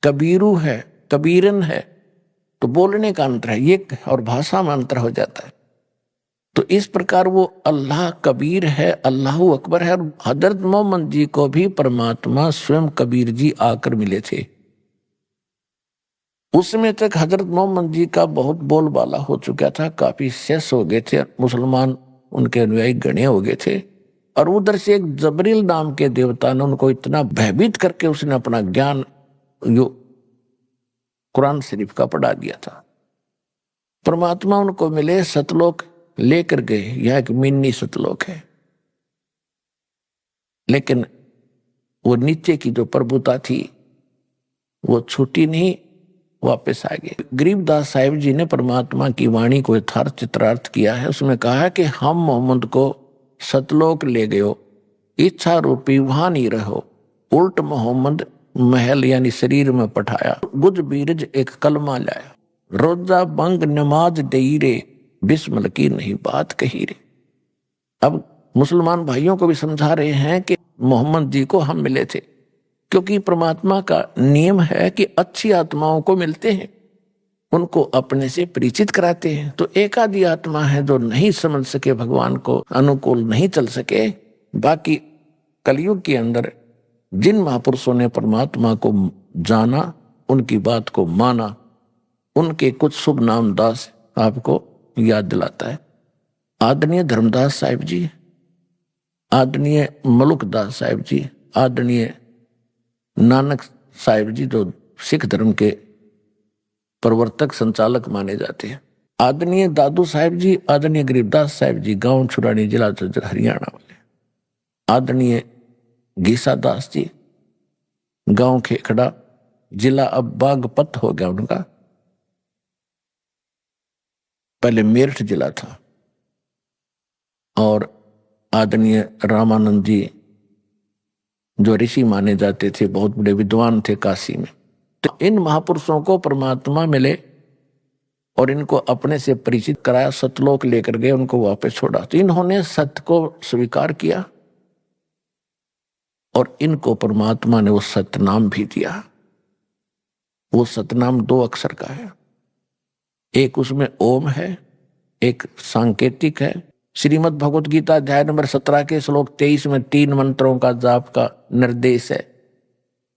कबीरू है, कबीरन है, तो बोलने का अंतर है ये, और भाषा में अंतर हो जाता है। तो इस प्रकार वो अल्लाह कबीर है, अल्लाहू अकबर है। और हजरत मोहम्मद जी को भी परमात्मा स्वयं कबीर जी आकर मिले थे। उसमें तक हजरत मोहम्मद जी का बहुत बोलबाला हो चुका था, काफी शेष हो गए थे, मुसलमान उनके अनुयायी गणे हो गए थे। और उधर से एक जबरील नाम के देवता ने उनको इतना भयभीत करके उसने अपना ज्ञान जो कुरान शरीफ का पढ़ा दिया था। परमात्मा उनको मिले, सतलोक लेकर गए। यह एक मिनी सतलोक है, लेकिन वो नीचे की जो प्रभुता थी वो छूटी नहीं, वापस आ गए। गरीबदास साहिब जी ने परमात्मा की वाणी को यथार्थ चित्रार्थ किया है। उसमें कहा है कि हम मोहम्मद को सतलोक ले गयो, इच्छा रूपी वहां नहीं रहो, उल्ट मोहम्मद महल यानी शरीर में पठाया। गुज बीरज एक कलमा लाया, रोजा बंग नमाज दई रे, बिस्मिल की नहीं बात कही रे। अब मुसलमान भाइयों को भी समझा रहे हैं कि मोहम्मद जी को हम मिले थे, क्योंकि परमात्मा का नियम है कि अच्छी आत्माओं को मिलते हैं, उनको अपने से परिचित कराते हैं। तो एक आधी आत्मा है जो नहीं समझ सके, भगवान को अनुकूल नहीं चल सके। बाकी कलयुग के अंदर जिन महापुरुषों ने परमात्मा को जाना, उनकी बात को माना, उनके कुछ शुभ नाम दास आपको याद दिलाता है। आदरणीय धर्मदास साहिब जी, आदरणीय मलुकदास साहिब जी, आदरणीय नानक साहिब जी जो सिख धर्म के प्रवर्तक संचालक माने जाते हैं, आदरणीय दादू साहिब जी, आदरणीय गरीबदास साहिब जी, गांव छुरानी, जिला झज्जर, हरियाणा वाले, आदरणीय गीसा दास जी, गांव खेखड़ा, जिला अब बागपत हो गया उनका, पहले मेरठ जिला था, और आदरणीय रामानंद जी जो ऋषि माने जाते थे, बहुत बड़े विद्वान थे काशी में। तो इन महापुरुषों को परमात्मा मिले और इनको अपने से परिचित कराया, सतलोक लेकर गए, उनको वापस छोड़ा। तो इन्होंने सत्य को स्वीकार किया और इनको परमात्मा ने वो सतनाम भी दिया। वो सतनाम 2 अक्षर का है, एक उसमें ओम है, एक सांकेतिक है। श्रीमद् भगवत गीता अध्याय नंबर 17 के श्लोक 23 में 3 मंत्रों का जाप का निर्देश है,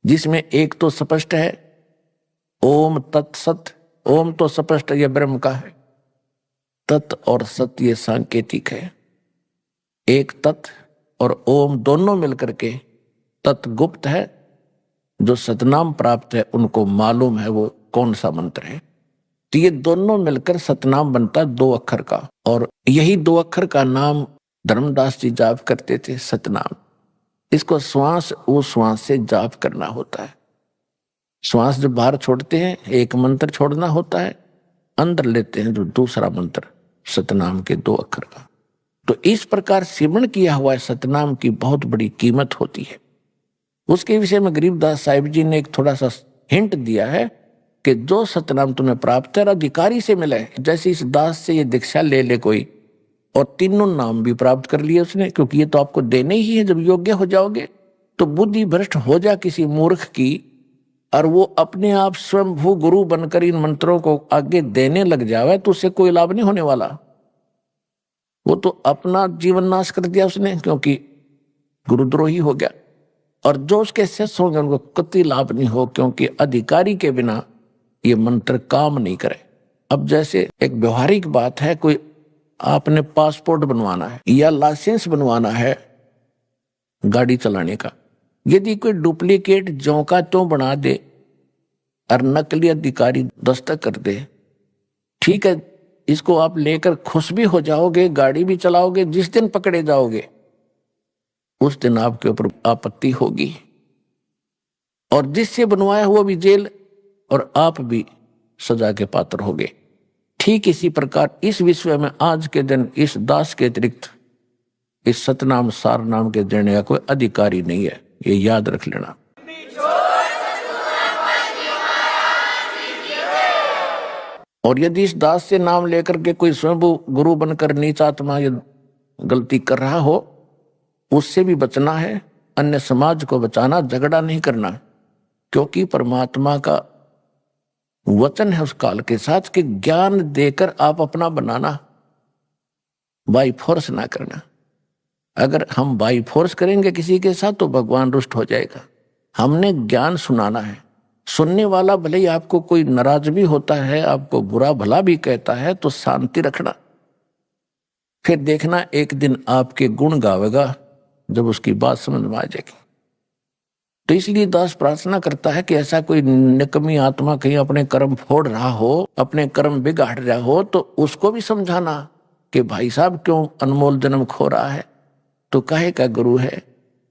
जिसमें एक तो स्पष्ट है ओम तत्सत। ओम तो स्पष्ट यह ब्रह्म का है, तत् और सत ये सांकेतिक है। एक तत् और ओम दोनों मिलकर के तत् गुप्त है, जो सतनाम प्राप्त है उनको मालूम है वो कौन सा मंत्र है। तो ये दोनों मिलकर सतनाम बनता है 2 अक्षर का, और यही 2 अक्षर का नाम धर्मदास जी जाप करते थे, सतनाम। इसको श्वास वो श्वास से जाप करना होता है। श्वास जब बाहर छोड़ते हैं एक मंत्र छोड़ना होता है, अंदर लेते हैं जो दूसरा मंत्र सतनाम के 2 अक्षर का। तो इस प्रकार सिमरण किया हुआ सतनाम की बहुत बड़ी कीमत होती है। उसके विषय में गरीबदास साहिब जी ने एक थोड़ा सा हिंट दिया है कि जो सतनाम तुम्हें प्राप्त है अधिकारी से मिला है, जैसे इस दास से ये दीक्षा ले ले कोई, और तीनों नाम भी प्राप्त कर लिए उसने, क्योंकि ये तो आपको देने ही है। जब योग्य हो जाओगे तो बुद्धि भ्रष्ट हो जा किसी मूर्ख की, और वो अपने आप स्वयंभू गुरु बनकर इन मंत्रों को आगे देने लग जावे, तो उससे कोई लाभ नहीं होने वाला। वो तो अपना जीवन नाश कर दिया उसने, क्योंकि गुरुद्रोही हो गया। और जो उसके शिष्य होंगे उनको कतई लाभ नहीं हो, क्योंकि अधिकारी के बिना ये मंत्र काम नहीं करे। अब जैसे एक व्यवहारिक बात है, कोई आपने पासपोर्ट बनवाना है या लाइसेंस बनवाना है गाड़ी चलाने का, यदि कोई डुप्लीकेट ज्यों का त्यों बना दे और नकली अधिकारी दस्तखत कर दे, ठीक है, इसको आप लेकर खुश भी हो जाओगे, गाड़ी भी चलाओगे, जिस दिन पकड़े जाओगे उस दिन आपके ऊपर आपत्ति होगी, और जिससे बनवाया हुआ भी जेल और आप भी सजा के पात्र होगे। ठीक इसी प्रकार इस विश्व में आज के दिन इस दास के अतिरिक्त इस सतनाम सार नाम के देने का कोई अधिकारी नहीं है, ये याद रख लेना। और यदि इस दास से नाम लेकर के कोई स्वयं गुरु बनकर नीच आत्मा या गलती कर रहा हो, उससे भी बचना है, अन्य समाज को बचाना, झगड़ा नहीं करना, क्योंकि परमात्मा का वचन है उस काल के साथ कि ज्ञान देकर आप अपना बनाना, बाई फोर्स ना करना। अगर हम बाई फोर्स करेंगे किसी के साथ तो भगवान रुष्ट हो जाएगा। हमने ज्ञान सुनाना है। सुनने वाला भले ही आपको कोई नाराज भी होता है, आपको बुरा भला भी कहता है, तो शांति रखना, फिर देखना एक दिन आपके गुण गावेगा जब उसकी बात समझ में आ जाएगी। तो इसलिए दास प्रार्थना करता है कि ऐसा कोई निकम्मी आत्मा कहीं अपने कर्म फोड़ रहा हो, अपने कर्म बिगाड़ रहा हो, तो उसको भी समझाना कि भाई साहब क्यों अनमोल जन्म खो रहा है, तो काहे का गुरु है।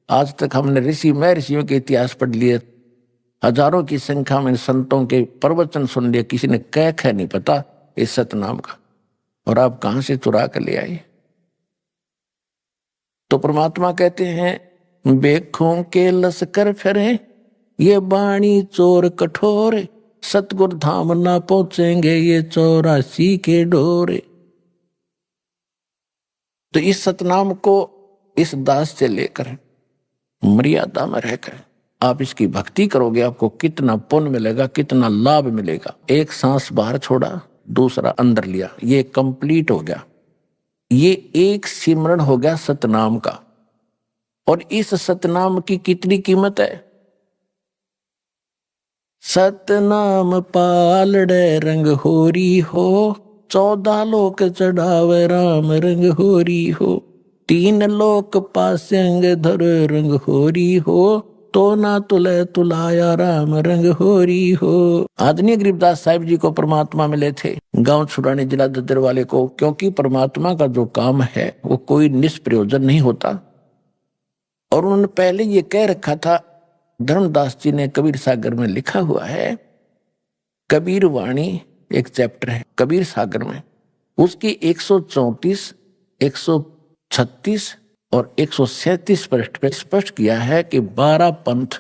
आज तक हमने ऋषियों के इतिहास पढ़ लिए, हजारों की संख्या में संतों के प्रवचन सुन लिए, किसी ने कह नहीं पता इस सतनाम का, और आप कहां से चुरा कर ले आए। तो परमात्मा कहते हैं बेखों के लश्कर फिरे, ये बाणी चोर कठोर, सतगुर धाम ना पहुंचेंगे ये 84 के डोरे। तो इस सतनाम को इस दास से लेकर मर्यादा में रहकर आप इसकी भक्ति करोगे, आपको कितना पुण्य मिलेगा, कितना लाभ मिलेगा। एक सांस बाहर छोड़ा, दूसरा अंदर लिया, ये कंप्लीट हो गया। ये एक सिमरण हो गया सतनाम का। और इस सतनाम की कितनी कीमत है। सतनाम पालड़े रंग होरी हो, 14 लोक चढ़ावे राम रंग होरी हो, 3 लोक पास्यंग धर रंग होरी हो, तो ना तुले तुलाया राम रंग होरी हो। आदरणीय गरीबदास साहिब जी को परमात्मा मिले थे, गांव छुड़ाने जिला दद्दर वाले को, क्योंकि परमात्मा का जो काम है वो कोई निष्प्रयोजन नहीं होता। और उन्होंने पहले ये कह रखा था, धर्मदास जी ने कबीर सागर में लिखा हुआ है, कबीर वाणी एक चैप्टर है कबीर सागर में, उसकी 134, 136 और 137 पृष्ठ पे स्पष्ट किया है कि 12 पंथ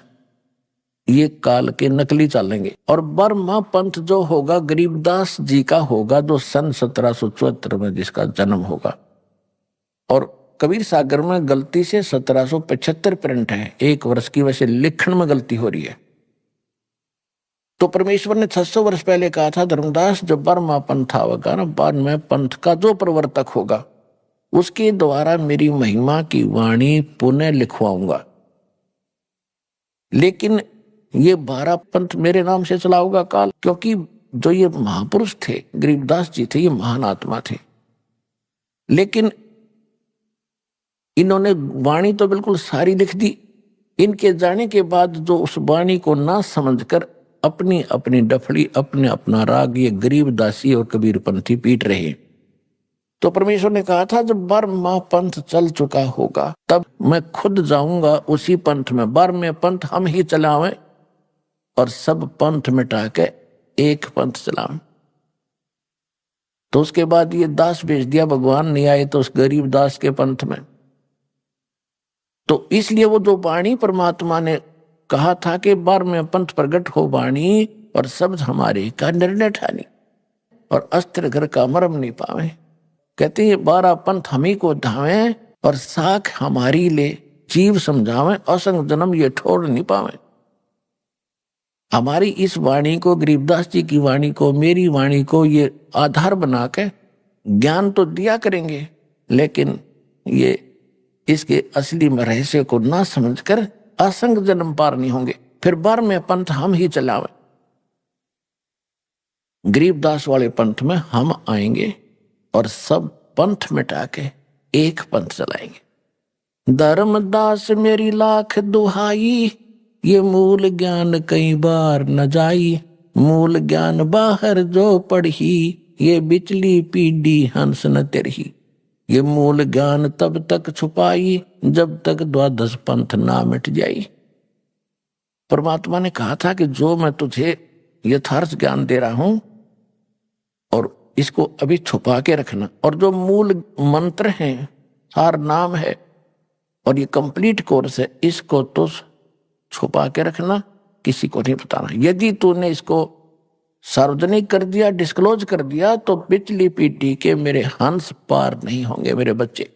ये काल के नकली चलेंगे, और 12वां पंथ जो होगा गरीबदास जी का होगा, जो सन 1774 में जिसका जन्म होगा। और कबीर सागर में गलती से 1775 प्रिंट है, 1 वर्ष की वजह से लिखण में गलती हो रही है। तो परमेश्वर ने 600 वर्ष पहले कहा था, धर्मदास जब 12वां पंथ होगा ना, 12वें पंथ का जो प्रवर्तक होगा उसके द्वारा मेरी महिमा की वाणी पुनः लिखवाऊंगा। लेकिन ये 12 पंथ मेरे नाम से चला होगा काल, क्योंकि जो ये महापुरुष थे गरीबदास जी थे, ये महान आत्मा थे। लेकिन इन्होंने वाणी तो बिल्कुल सारी लिख दी। इनके जाने के बाद जो उस वाणी को ना समझकर अपनी अपनी डफड़ी, अपने अपना राग ये गरीब दासी और कबीर पंथी पीट रहे। तो परमेश्वर ने कहा था जब 12वां पंथ चल चुका होगा तब मैं खुद जाऊंगा उसी पंथ में। 12वें पंथ हम ही चलावें और सब पंथ मिटा के एक पंथ चलावें। तो उसके बाद ये दास भेज दिया, भगवान नहीं आए तो उस गरीब दास के पंथ में। तो इसलिए वो जो वाणी परमात्मा ने कहा था कि 12वें पंथ प्रगट हो वाणी और शब्द हमारे का निर्णय ठानी और अस्त्र घर का मरम नहीं पावे। कहते हैं 12 पंथ हम ही को धावे और साख हमारी ले जीव समझावे, असंग जन्म ये ठोर नहीं पावे। हमारी इस वाणी को, गरीबदास जी की वाणी को, मेरी वाणी को ये आधार बना के ज्ञान तो दिया करेंगे, लेकिन ये इसके असली रहस्य को ना समझकर असंग जन्म पार नहीं होंगे। फिर 12वें पंथ हम ही चलावे। गरीबदास वाले पंथ में हम आएंगे और सब पंथ मिटा के एक पंथ चलाएंगे। धर्मदास मेरी लाख दुहाई, ये मूल ज्ञान कई बार न जाई। मूल ज्ञान बाहर जो पढ़ी, ये बिचली पीढ़ी हंस न तेरही। ये मूल ज्ञान तब तक छुपाई, जब तक 12 पंथ ना मिट जाई। परमात्मा ने कहा था कि जो मैं तुझे यथार्थ ज्ञान दे रहा हूं और इसको अभी छुपा के रखना, और जो मूल मंत्र हैं, सार नाम है और ये कंप्लीट कोर्स है, इसको तो छुपा के रखना, किसी को नहीं बताना। यदि तूने इसको सार्वजनिक कर दिया, डिस्क्लोज कर दिया, तो पिछली पीढ़ी के मेरे हंस पार नहीं होंगे, मेरे बच्चे।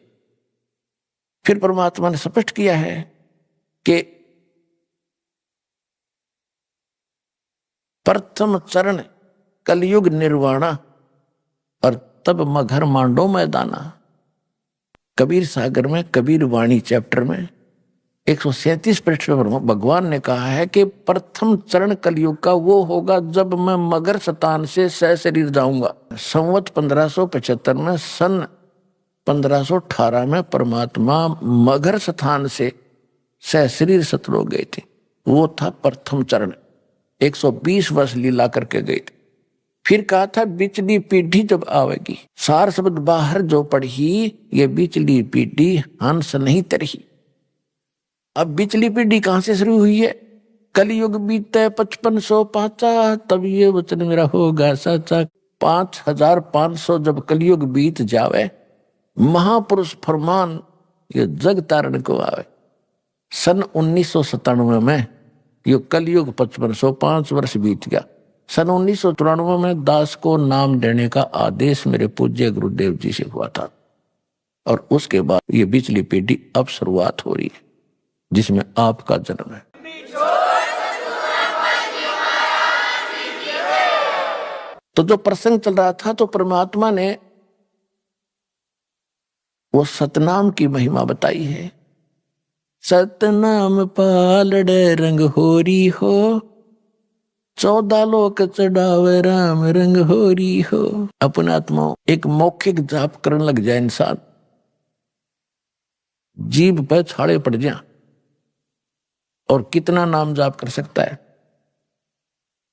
फिर परमात्मा ने स्पष्ट किया है कि प्रथम चरण कलयुग निर्वाणा और तब मघर मांडो मैदाना। कबीर सागर में, कबीर वाणी चैप्टर में 137 पृष्ठ में भगवान ने कहा है कि प्रथम चरण कलयुग का वो होगा जब मैं मगर स्थान से सशरीर जाऊंगा। संवत 1575 में, सन 1518 में परमात्मा मगर स्थान से सशरीर सतलोक गए थे। वो था प्रथम चरण, 120 वर्ष लीला करके गए थे। फिर कहा था बिचली पीढ़ी जब आवेगी, सार शब्द बाहर जो पढ़ी, ये बिचली पीढ़ी हंस नहीं तरही। अब बिचली पीढ़ी कहां से शुरू हुई है? कलयुग बीते 5505, तब ये वचन मेरा होगा सच्चा। 5500 जब कलयुग बीत जावे, महापुरुष फरमान ये जग तारण को आवे। सन 1997 में ये कलयुग 5505 वर्ष बीत गया। सन 1993 में दास को नाम देने का आदेश मेरे पूज्य गुरुदेव जी से हुआ था, और उसके बाद ये बिचली पीढ़ी अब शुरुआत हो रही है, जिसमें आपका जन्म है। तो जो प्रसंग चल रहा था, तो परमात्मा ने वो सतनाम की महिमा बताई है। सतनाम पालड़े रंग होरी हो, 14 लोक चढ़ावे राम रंग होरी हो। अपने आत्मा एक मौखिक जाप करने लग जाए इंसान, जीभ पे छाड़े पड़ जाए, और कितना नाम जाप कर सकता है?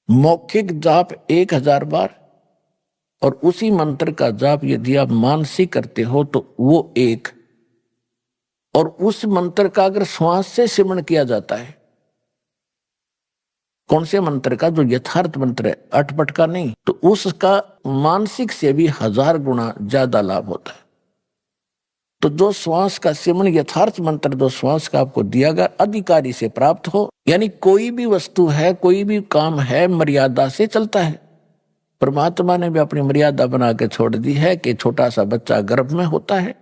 मौखिक जाप 1000 बार, और उसी मंत्र का जाप यदि आप मानसिक करते हो तो वो एक, और उस मंत्र का अगर श्वास से सिमरण किया जाता है, कौन से मंत्र का? जो यथार्थ मंत्र है, अटपट का नहीं, तो उसका मानसिक से भी 1000 गुना ज्यादा लाभ होता है। तो जो श्वास का सिमरण, यथार्थ मंत्र जो श्वास का आपको दिया गया, अधिकारी से प्राप्त हो, यानी कोई भी वस्तु है, कोई भी काम है, मर्यादा से चलता है। परमात्मा ने भी अपनी मर्यादा बना के छोड़ दी है कि छोटा सा बच्चा गर्भ में होता है,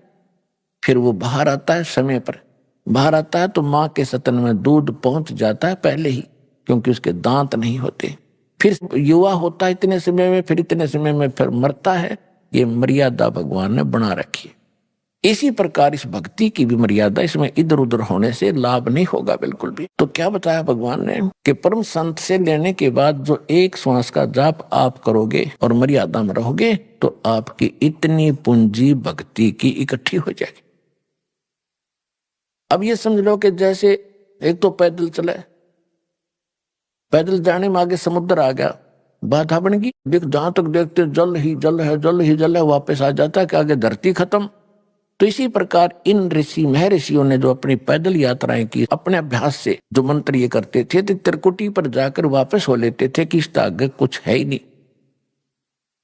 फिर वो बाहर आता है, समय पर बाहर आता है तो माँ के स्तन में दूध पहुंच जाता है पहले ही, क्योंकि उसके दांत नहीं होते। फिर युवा होता है इतने समय में, फिर इतने समय में फिर मरता है। ये मर्यादा भगवान ने बना रखी है। इसी प्रकार इस भक्ति की भी मर्यादा, इसमें इधर उधर होने से लाभ नहीं होगा बिल्कुल भी। तो क्या बताया भगवान ने कि परम संत से लेने के बाद जो एक श्वास का जाप आप करोगे और मर्यादा में रहोगे, तो आपकी इतनी पूंजी भक्ति की इकट्ठी हो जाएगी। अब ये समझ लो कि जैसे एक तो पैदल चले, पैदल जाने में आगे समुद्र आ गया, बाधा बन गई। जहां तक देखते जल ही जल है, जल ही जल है, वापस आ जाता है कि आगे धरती खत्म। तो इसी प्रकार इन ऋषि महर्षियों ने जो अपनी पैदल यात्राएं की, अपने अभ्यास से जो मंत्र ये करते थे, तो त्रिकुटी पर जाकर वापस हो लेते थे कि इसका आगे कुछ है ही नहीं,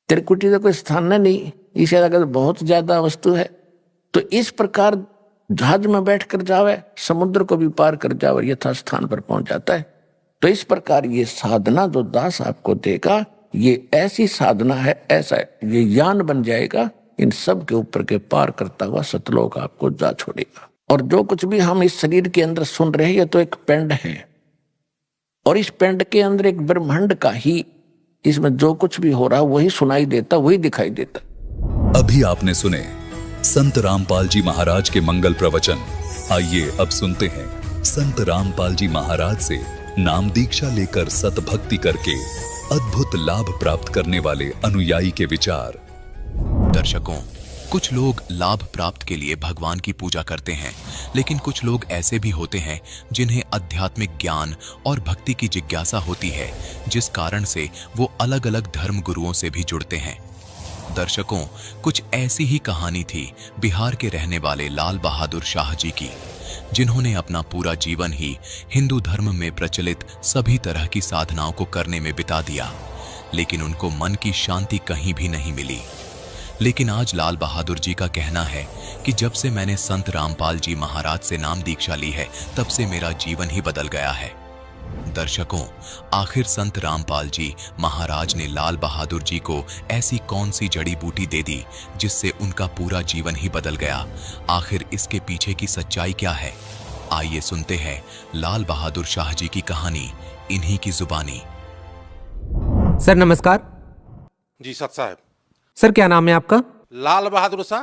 त्रिकुटी का कोई स्थान है नहीं, इसे अगर बहुत ज्यादा वस्तु है। तो इस प्रकार जहाज में बैठ कर जावे, समुद्र को भी पार कर जावे, यथा स्थान पर पहुंच जाता है। तो इस प्रकार ये साधना जो दास आपको देगा, ये ऐसी साधना है, ऐसा ये यान बन जाएगा, इन सब के ऊपर के पार करता हुआ सतलोक आपको जा छोड़ेगा। और जो कुछ भी हम इस शरीर के अंदर सुन रहे हैं, ये तो एक पिंड है, और इस पिंड के अंदर एक ब्रह्मांड का ही, इसमें जो कुछ भी हो रहा है वही सुनाई देता, वही दिखाई देता। अभी आपने सुने संत रामपाल जी महाराज के मंगल प्रवचन। आइए अब सुनते हैं संत रामपाल जी महाराज से नाम दीक्षा लेकर सतभक्ति करके अद्भुत लाभ प्राप्त करने वाले अनुयायी के विचार। दर्शकों, कुछ लोग लाभ प्राप्त के लिए भगवान की पूजा करते हैं, लेकिन कुछ लोग ऐसे भी होते हैं जिन्हें आध्यात्मिक ज्ञान और भक्ति की जिज्ञासा होती है, जिस कारण से वो अलग अलग धर्म गुरुओं से भी जुड़ते हैं। दर्शकों, कुछ ऐसी ही कहानी थी बिहार के रहने वाले लाल बहादुर शाह जी की, जिन्होंने अपना पूरा जीवन ही हिंदू धर्म में प्रचलित सभी तरह की साधनाओं को करने में बिता दिया, लेकिन उनको मन की शांति कहीं भी नहीं मिली। लेकिन आज लाल बहादुर जी का कहना है कि जब से मैंने संत रामपाल जी महाराज से नाम दीक्षा ली है, तब से मेरा जीवन ही बदल गया है। दर्शकों, आखिर संत रामपाल जी महाराज ने लाल बहादुर जी को ऐसी कौन सी जड़ी बूटी दे दी जिससे उनका पूरा जीवन ही बदल गया? आखिर इसके पीछे की सच्चाई क्या है? आइए सुनते हैं लाल बहादुर शाह जी की कहानी इन्हीं की जुबानी। सर नमस्कार। जी सत साहब। सर क्या नाम है आपका? लाल बहादुर शाह।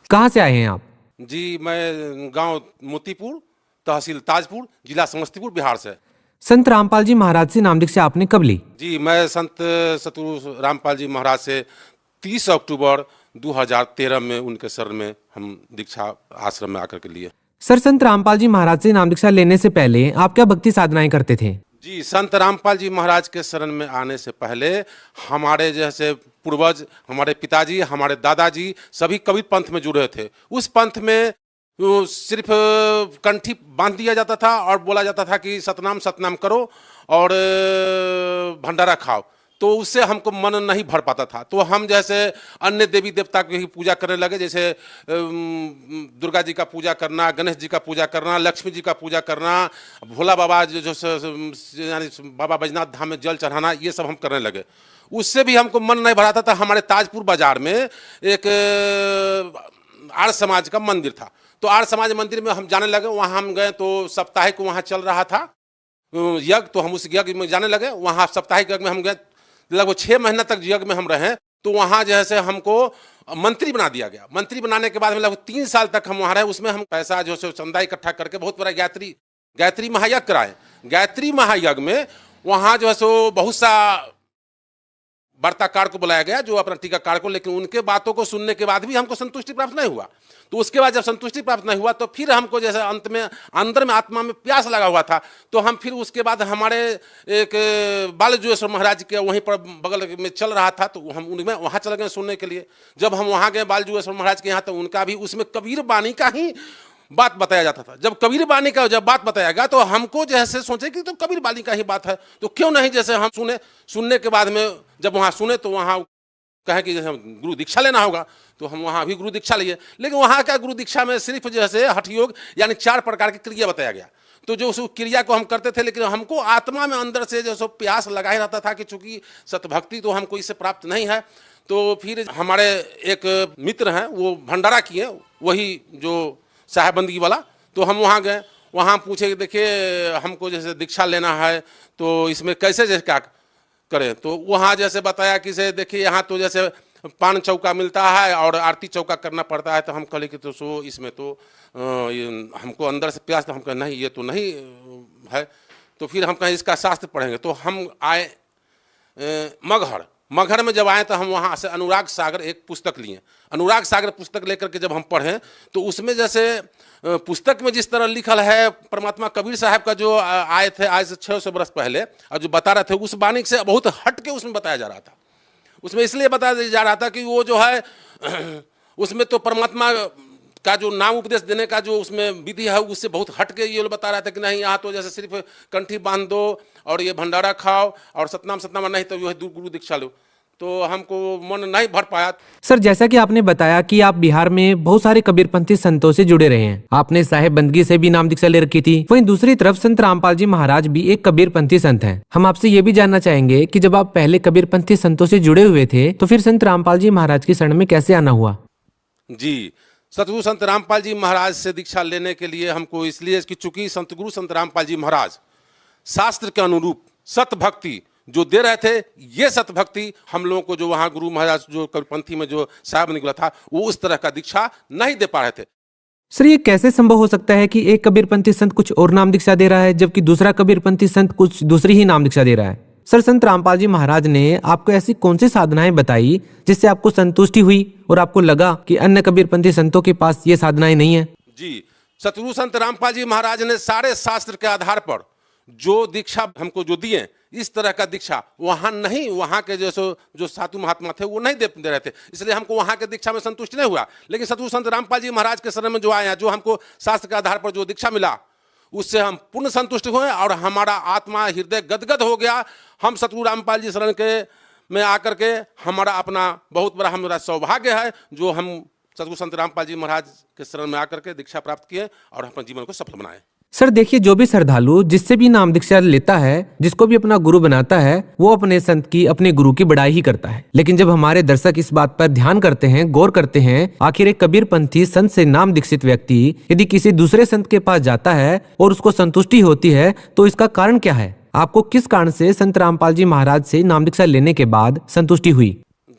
कहाँ से आए हैं आप? जी मैं गांव मोतीपुर, तहसील ताजपुर, जिला समस्तीपुर, बिहार से। संत रामपाल जी महाराज से नाम दीक्षा आपने कब ली? जी मैं संत सतगुरु रामपाल जी महाराज से 30 अक्टूबर 2013 में उनके शरण में हम दीक्षा आश्रम में आकर के लिए। सर संत रामपाल जी महाराज से नाम दीक्षा लेने से पहले आप क्या भक्ति साधनाएं करते थे? जी संत रामपाल जी महाराज के शरण में आने से पहले हमारे जैसे पूर्वज, हमारे पिताजी, हमारे दादाजी सभी कबीर पंथ में जुड़े थे। उस पंथ में सिर्फ कंठी बांध दिया जाता था और बोला जाता था कि सतनाम सतनाम करो और भंडारा खाओ, तो उससे हमको मन नहीं भर पाता था। तो हम जैसे अन्य देवी देवता की पूजा करने लगे, जैसे दुर्गा जी का पूजा करना, गणेश जी का पूजा करना, लक्ष्मी जी का पूजा करना, भोला बाबा जो यानी बाबा बैजनाथ धाम में जल चढ़ाना, ये सब हम करने लगे। उससे भी हमको मन नहीं भराता था। हमारे ताजपुर बाजार में एक आर्य समाज का मंदिर था, तो आर्य समाज मंदिर में हम जाने लगे। वहाँ हम गए तो साप्ताहिक वहाँ चल रहा था यज्ञ, तो हम उस यज्ञ में जाने लगे। वहाँ साप्ताहिक यज्ञ में हम गए, लगभग 6 महीना तक यज्ञ में हम रहे। तो वहाँ जैसे हमको मंत्री बना दिया गया। मंत्री बनाने के बाद में लगभग 3 साल तक हम वहाँ रहे। उसमें हम पैसा जो है चंदा इकट्ठा करके बहुत बड़ा गायत्री महायज्ञ कराए। गायत्री महायज्ञ में वहाँ जो है सो बहुत सा वार्ताकार को बुलाया गया, जो अपना टीकाकार को, लेकिन उनके बातों को सुनने के बाद भी हमको संतुष्टि प्राप्त नहीं हुआ। तो उसके बाद जब संतुष्टि प्राप्त नहीं हुआ तो फिर हमको जैसे अंत में अंदर में आत्मा में प्यास लगा हुआ था, तो हम फिर उसके बाद हमारे एक बालजुएश्वर महाराज के वहीं पर बगल में चल रहा था, तो हम उनमें वहाँ चले गए सुनने के लिए। जब हम वहाँ गए बालजुएश्वर महाराज के यहाँ, तो उनका भी उसमें कबीर बानी का ही बात बताया जाता था। जब कबीर बानी का जब बात बताया गया तो हमको जैसे सोचे कि तो कबीर बानी का ही बात है, तो क्यों नहीं जैसे हम सुनने के बाद में जब वहाँ सुने तो वहाँ कहे कि जैसे गुरु दीक्षा लेना होगा, तो हम वहाँ भी गुरु दीक्षा लिए। लेकिन वहाँ का गुरु दीक्षा में सिर्फ जैसे हठ योग यानी 4 प्रकार की क्रिया बताया गया, तो जो उस क्रिया को हम करते थे, लेकिन हमको आत्मा में अंदर से जो सो प्यास लगा ही रहता था कि चूंकि सतभक्ति तो हमको इससे प्राप्त नहीं है। तो फिर हमारे एक मित्र हैं, वो भंडारा किए, वही जो साहेबंदगी वाला। तो हम वहाँ गए, वहाँ पूछे कि देखिए हमको जैसे दीक्षा लेना है तो इसमें कैसे जैसे क्या करें। तो वहाँ जैसे बताया कि से देखिए यहाँ तो जैसे पान चौका मिलता है और आरती चौका करना पड़ता है। तो हम कहे कि तो सो इसमें तो हमको अंदर से प्यास, तो हम कहे नहीं ये तो नहीं है। तो फिर हम कहें इसका शास्त्र पढ़ेंगे। तो हम आए मगहर, मगहर में जब आए तो हम वहाँ से अनुराग सागर एक पुस्तक लिए। अनुराग सागर पुस्तक लेकर के जब हम पढ़ें तो उसमें जैसे पुस्तक में जिस तरह लिखल है, परमात्मा कबीर साहब का जो आए थे आज से 600 वर्ष पहले और जो बता रहे थे, उस वाणी से बहुत हट के उसमें बताया जा रहा था। उसमें इसलिए बताया जा रहा था कि वो जो है उसमें तो परमात्मा का जो नाम उपदेश देने का जो उसमें विधि है उससे बहुत हट के ये लोग बता रहा था कि नहीं, यहाँ तो जैसे सिर्फ कंठी बांध दो और ये भंडारा खाओ और सतनाम सतनाम, नहीं तो ये गुरु दीक्षा लो। तो हमको मन नहीं भर पाया। सर, जैसा कि आपने बताया कि आप बिहार में बहुत सारे कबीरपंथी संतों से जुड़े रहे हैं, आपने साहेब बंदगी से भी नाम दीक्षा ले रखी थी। वहीं दूसरी तरफ संत रामपाल जी महाराज भी एक कबीरपंथी संत हैं। हम आपसे ये भी जानना चाहेंगे कि जब आप पहले कबीरपंथी संतों से जुड़े हुए थे तो फिर संत रामपाल जी महाराज की शरण में कैसे आना हुआ? जी, सतगुरु संत रामपाल जी महाराज से दीक्षा लेने के लिए हमको इसलिए कि चूंकि संत गुरु संत रामपाल जी महाराज शास्त्र के अनुरूप सत भक्ति जो दे रहे थे, ये सत भक्ति हम लोगों को जो वहाँ गुरु महाराज जो कबीरपंथी में जो साहब निकला था वो उस तरह का दीक्षा नहीं दे पा रहे थे। सर, ये कैसे संभव हो सकता है कि एक कबीरपंथी संत कुछ और नाम दीक्षा दे रहा है जबकि दूसरा कबीरपंथी संत कुछ दूसरी ही नाम दीक्षा दे रहा है? सर, संत रामपाल जी महाराज ने आपको ऐसी कौन सी साधनाएं बताई जिससे आपको संतुष्टि हुई और आपको लगा कि अन्य कबीरपंथी संतों के पास ये साधनाएं नहीं है? जी, सतगुरु संत रामपाल जी महाराज ने सारे शास्त्र के आधार पर जो दीक्षा हमको जो दिए, इस तरह का दीक्षा वहां नहीं, वहां के जो साधु महात्मा थे वो नहीं दे रहे थे, इसलिए हमको वहां के दीक्षा में संतुष्ट नहीं हुआ। लेकिन सतगुरु संत रामपाल जी महाराज के शरण में जो आए हैं, जो हमको शास्त्र के आधार पर जो दीक्षा मिला, उससे हम पूर्ण संतुष्ट हुए और हमारा आत्मा हृदय गदगद हो गया। हम सतगुरु रामपाल जी शरण के में आकर के हमारा अपना बहुत बड़ा हमारा सौभाग्य है जो हम सतगुरु संत रामपाल जी महाराज के शरण में आकर के दीक्षा प्राप्त किए और अपने जीवन को सफल बनाए। सर देखिए, जो भी श्रद्धालु जिससे भी नाम दीक्षा लेता है, जिसको भी अपना गुरु बनाता है, वो अपने संत की, अपने गुरु की बड़ाई ही करता है। लेकिन जब हमारे दर्शक इस बात पर ध्यान करते हैं, गौर करते हैं, आखिर एक कबीरपंथी संत से नाम दीक्षित व्यक्ति यदि किसी दूसरे संत के पास जाता है और उसको संतुष्टि होती है तो इसका कारण क्या है? आपको किस कारण से संत रामपाल जी महाराज से नाम दीक्षा लेने के बाद संतुष्टि हुई?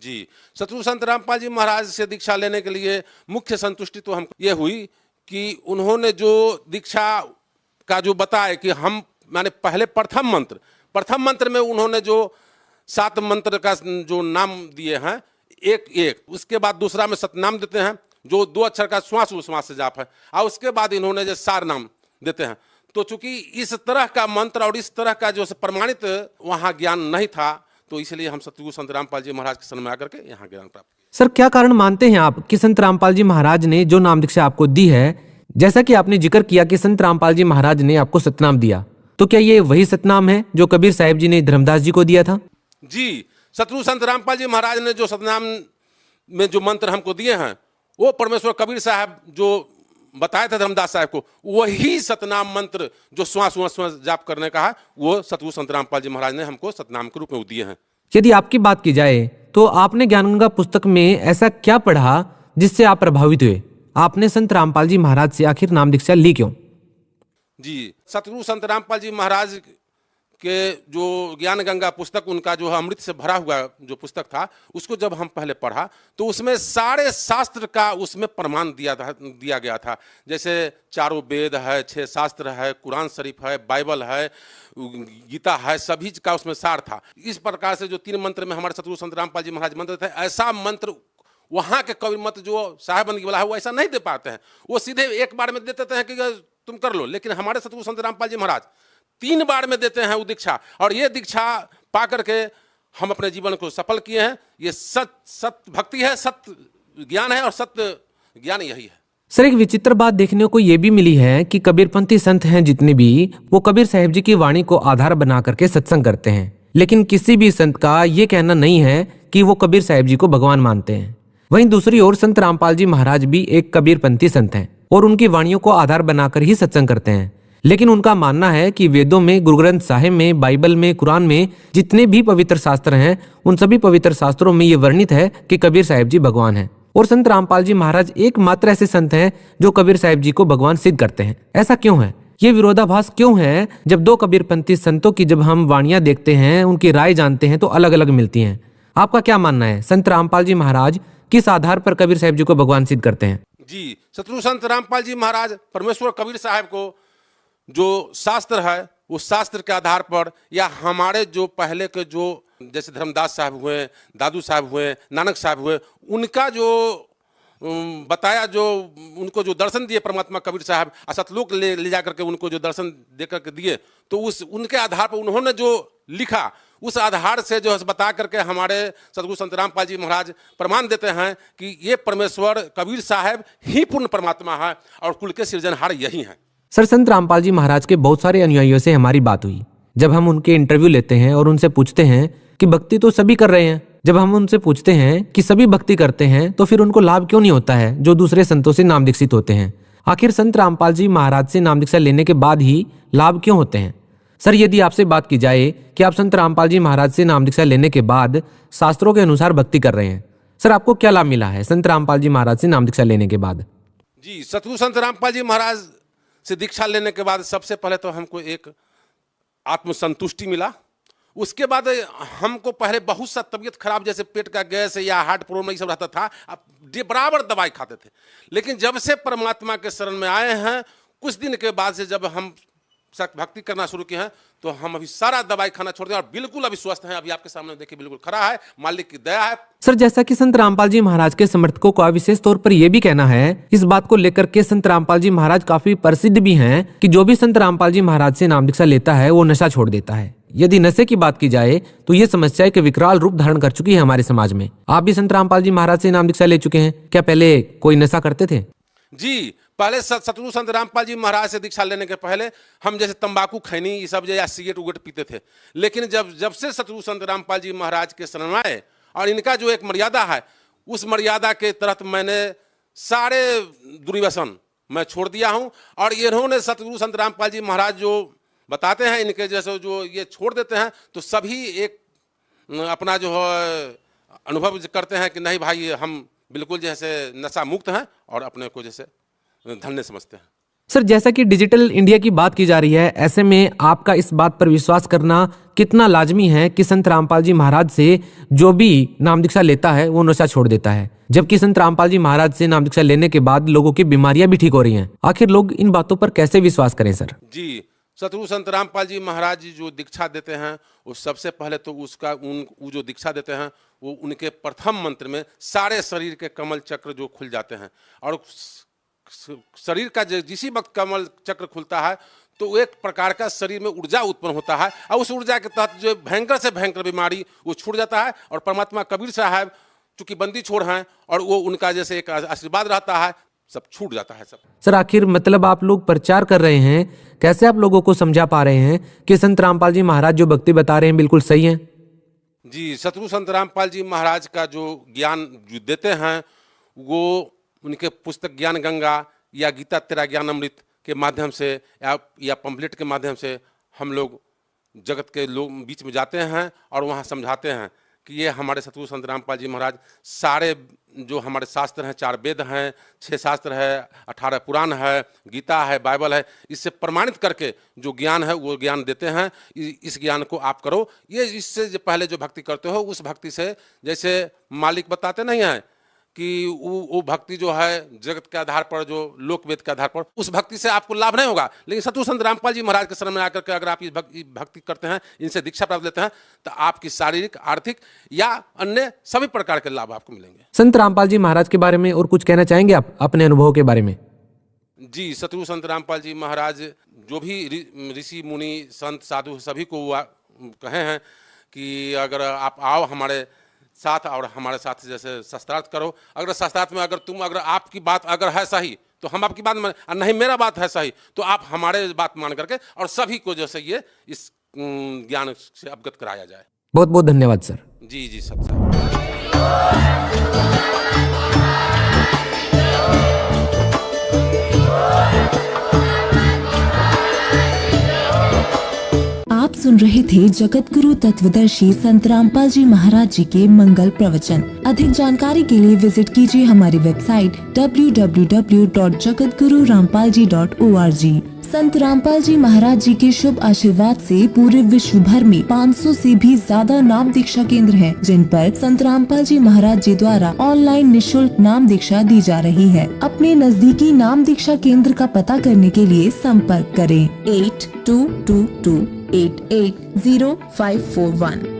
जी, सतगुरु संत रामपाल जी महाराज से दीक्षा लेने के लिए मुख्य संतुष्टि तो हमको ये हुई कि उन्होंने जो दीक्षा का जो बताया कि हम माने पहले प्रथम मंत्र में उन्होंने जो 7 मंत्र का जो नाम दिए हैं, एक उसके बाद दूसरा में सतनाम देते हैं जो 2 अक्षर का श्वास से जाप है, और उसके बाद इन्होंने जो सार नाम देते हैं। तो चूंकि इस तरह का मंत्र और इस तरह का जो प्रमाणित वहाँ ज्ञान नहीं था, तो इसलिए हम सतगुरु संत रामपाल जी महाराज के शरण में आकर के यहाँ ज्ञान प्राप्त किया। सर, क्या कारण मानते हैं आप कि संत रामपाल जी महाराज ने जो नाम दीक्षा आपको दी है, जैसा कि आपने जिक्र किया कि संत रामपाल जी महाराज ने आपको सतनाम दिया, तो क्या ये वही सतनाम है जो कबीर साहिब जी ने धर्मदास जी को दिया था? जी, सतगुरु संत रामपाल जी महाराज ने जो सतनाम में जो मंत्र हमको दिए हैं, वो परमेश्वर कबीर साहब जो बताए थे धर्मदास साहब को, वही सतनाम मंत्र जो श्वास जाप करने का है, वो सतगुरु संत रामपाल जी महाराज ने हमको सतनाम के रूप में दिए हैं। यदि आपकी बात की जाए तो आपने ज्ञानगंगा पुस्तक में ऐसा क्या पढ़ा जिससे आप प्रभावित हुए? आपने संत रामपाल जी महाराज से आखिर नाम दीक्षा ली क्यों? जी, सतगुरु संत रामपाल जी महाराज के जो ज्ञान गंगा पुस्तक, उनका जो अमृत से भरा हुआ जो पुस्तक था, उसको जब हम पहले पढ़ा तो उसमें सारे शास्त्र का उसमें प्रमाण दिया गया था। जैसे 4 वेद है, 6 शास्त्र है, कुरान शरीफ है, बाइबल है, गीता है, सभी का उसमें सार था। इस प्रकार से जो 3 मंत्र में हमारे सतगुरु संत रामपाल जी महाराज मंत्र थे, ऐसा मंत्र वहाँ के कवि मत जो साहेब बंदगी वाला है वो ऐसा नहीं दे पाते हैं। वो सीधे एक बार में दे देते हैं कि तुम कर लो, लेकिन हमारे सतगुरु संत रामपाल जी महाराज 3 बार में देते हैं वो दीक्षा, और ये दीक्षा पा करके हम अपने जीवन को सफल किए हैं। ये सत भक्ति है, सत्य ज्ञान है, और सत्य ज्ञान यही है। सर, एक विचित्र बात देखने को ये भी मिली है कि कबीरपंथी संत हैं जितने भी, वो कबीर साहिब जी की वाणी को आधार बना करके सत्संग करते हैं, लेकिन किसी भी संत का ये कहना नहीं है कि वो कबीर साहिब जी को भगवान मानते हैं। वहीं दूसरी ओर संत रामपाल जी महाराज भी एक कबीरपंथी संत हैं और उनकी वाणियों को आधार बनाकर ही सत्संग करते हैं, लेकिन उनका मानना है कि वेदों में, गुरु ग्रंथ साहिब में, बाइबल में, कुरान में जितने भी पवित्र शास्त्र हैं, उन सभी पवित्र शास्त्रों में ये वर्णित है कि कबीर साहिब जी भगवान हैं, और संत रामपाल जी महाराज एकमात्र ऐसे संत हैं जो कबीर साहिब जी को भगवान सिद्ध करते हैं। ऐसा क्यों है? ये विरोधाभास क्यों है जब 2 कबीरपंथी संतों की जब हम वाणियां देखते हैं, उनकी राय जानते हैं तो अलग अलग मिलती हैं? आपका क्या मानना है, संत रामपाल जी महाराज किस आधार पर कबीर साहिब जी को भगवान सिद्ध करते हैं? जी, सतगुरु संत रामपाल जी महाराज परमेश्वर कबीर साहब को जो शास्त्र है, उस शास्त्र के आधार पर, या हमारे जो पहले के जो जैसे धर्मदास साहब हुए, दादू साहब हुए, नानक साहब हुए, उनका जो बताया, जो उनको जो दर्शन दिए परमात्मा कबीर साहब, सतलोक ले जा करके उनको जो दर्शन दे करके दिए, तो उनके आधार पर उन्होंने जो लिखा, उस आधार से जो है बता करके हमारे सतगुरु संत रामपाल जी महाराज प्रमाण देते हैं कि ये परमेश्वर कबीर साहब ही पूर्ण परमात्मा है और कुल के सृजनहार यही हैं। सर, संत रामपाल जी महाराज के बहुत सारे अनुयायियों से हमारी बात हुई। जब हम उनके इंटरव्यू लेते हैं और उनसे पूछते हैं कि भक्ति तो सभी कर रहे हैं, जब हम उनसे पूछते हैं कि सभी भक्ति करते हैं तो फिर उनको लाभ क्यों नहीं होता है जो दूसरे संतों से नाम दीक्षित होते हैं? आखिर संत रामपाल जी महाराज से नाम दीक्षा लेने के बाद ही लाभ क्यों होते हैं? सर, यदि आपसे बात की जाए कि आप संत रामपाल जी महाराज से नाम दीक्षा लेने के बाद शास्त्रों के अनुसार भक्ति कर रहे हैं, सर आपको क्या लाभ मिला है संत रामपाल जी महाराज से नाम दीक्षा लेने के बाद? जी, सतगुरु संत रामपाल जी महाराज से दीक्षा लेने के बाद सबसे पहले तो हमको एक आत्मसंतुष्टि मिला। उसके बाद हमको पहले बहुत सा तबीयत खराब, जैसे पेट का गैस या हार्ट प्रॉब्लम, ये सब रहता था, अब बराबर दवाई खाते थे। लेकिन जब से परमात्मा के शरण में आए हैं, कुछ दिन के बाद से जब हम भक्ति करना शुरू किए हैं, तो हम अभी सारा दवाई खाना छोड़ दिया और बिल्कुल अभी स्वस्थ हैं। अभी आपके सामने देखिए बिल्कुल खड़ा है, मालिक की दया है। सर, जैसा कि संत रामपाल जी महाराज के समर्थकों का विशेष तौर पर यह भी कहना है, इस बात को लेकर के संत रामपाल जी महाराज काफी प्रसिद्ध भी हैं कि जो भी संत रामपाल जी महाराज से नाम दीक्षा लेता है वो नशा छोड़ देता है। यदि नशे की बात की जाए तो ये समस्या एक विकराल रूप धारण कर चुकी है हमारे समाज में। आप भी संत रामपाल जी महाराज से नाम दीक्षा ले चुके हैं, क्या पहले कोई नशा करते थे? जी, पहले सतगुरु संत रामपाल जी महाराज से दीक्षा लेने के पहले हम जैसे तंबाकू, खैनी, ये सब या सिगरेट उगरेट पीते थे। लेकिन जब से सतगुरु संत रामपाल जी महाराज के शरण आए और इनका जो एक मर्यादा है, उस मर्यादा के तहत मैंने सारे दुर्व्यसन मैं छोड़ दिया हूँ। और इन्होंने सतगुरु संत रामपाल जी महाराज जो बताते हैं, इनके जैसे जो ये छोड़ देते हैं, तो सभी एक अपना जो है अनुभव करते हैं कि नहीं भाई, हम बिल्कुल जैसे नशा मुक्त हैं और अपने को जैसे धन्य समझते हैं। सर, जैसा कि डिजिटल इंडिया की बात की जा रही है, ऐसे में आपका इस बात पर विश्वास करना कितना लाजमी है कि संत रामपाल जी महाराज से जो भी नाम दीक्षा लेता है वो नशा छोड़ देता है, जबकि संत रामपाल जी महाराज से नाम दीक्षा लेने के बाद लोगों की बीमारियां भी ठीक हो रही हैं। आखिर लोग इन बातों पर कैसे विश्वास करें? सर जी, सतगुरु संत रामपाल जी महाराज जी जो दीक्षा देते हैं, वो सबसे पहले तो वो जो दीक्षा देते हैं, वो उनके प्रथम मंत्र में सारे शरीर के कमल चक्र जो खुल जाते हैं। और शरीर का जिसी वक्त कमल चक्र खुलता है तो एक प्रकार का शरीर में ऊर्जा उत्पन्न होता है और उस ऊर्जा के तहत जो भयंकर से भयंकर बीमारी वो छूट जाता है। और परमात्मा कबीर साहब चूंकि बंदी छोड़ हैं और वो उनका जैसे एक आशीर्वाद रहता है, सब छूट जाता है सब। सर, आखिर मतलब आप लोग प्रचार कर रहे हैं, कैसे आप लोगों को समझा पा रहे हैं कि संत रामपाल जी महाराज जो भक्ति बता रहे हैं बिल्कुल सही है? जी, सतगुरु संत रामपाल जी महाराज का जो ज्ञान जो देते हैं, वो उनके पुस्तक ज्ञान गंगा या गीता तेरा ज्ञान अमृत के माध्यम से या पंपलेट के माध्यम से हम लोग जगत के लोग बीच में जाते हैं और वहाँ समझाते हैं कि ये हमारे सतगुरु संत रामपाल जी महाराज सारे जो हमारे शास्त्र हैं, 4 वेद हैं, 6 शास्त्र है, 18 पुराण है, गीता है, बाइबल है, इससे प्रमाणित करके जो ज्ञान है वो ज्ञान देते हैं। इस ज्ञान को आप करो। ये इससे जो पहले जो भक्ति करते हो, उस भक्ति से जैसे मालिक बताते नहीं हैं कि वो भक्ति जो है जगत के आधार पर, जो लोक वेद के आधार पर, उस भक्ति से आपको लाभ नहीं होगा। लेकिन सतगुरु संत रामपाल जी महाराज के शरण में आकर के अगर आप इस भक्ति करते हैं, इनसे दीक्षा प्राप्त लेते हैं, तो आपकी शारीरिक, आर्थिक या अन्य सभी प्रकार के लाभ आपको मिलेंगे। संत रामपाल जी महाराज के बारे में और कुछ कहना चाहेंगे आप अपने अनुभव के बारे में? जी, सतगुरु संत रामपाल जी महाराज जो भी ऋषि मुनि संत साधु सभी को कहे हैं कि अगर आप आओ हमारे साथ और हमारे साथ जैसे शास्त्रार्थ करो। अगर शास्त्रार्थ में अगर आपकी बात अगर है सही तो हम आपकी बात मान, नहीं मेरा बात है सही तो आप हमारे बात मान करके और सभी को जैसे ये इस ज्ञान से अवगत कराया जाए। बहुत बहुत धन्यवाद सर। जी जी सत साहब। आप सुन रहे थे जगत गुरु तत्वदर्शी संत रामपाल जी महाराज जी के मंगल प्रवचन। अधिक जानकारी के लिए विजिट कीजिए हमारी वेबसाइट www.jagatgururampalji.org। संत रामपाल जी महाराज जी के शुभ आशीर्वाद से पूरे विश्व भर में 500 से भी ज्यादा नाम दीक्षा केंद्र हैं, जिन पर संत रामपाल जी महाराज जी द्वारा ऑनलाइन निःशुल्क नाम दीक्षा दी जा रही है। अपने नजदीकी नाम दीक्षा केंद्र का पता करने के लिए संपर्क करें 8222880541।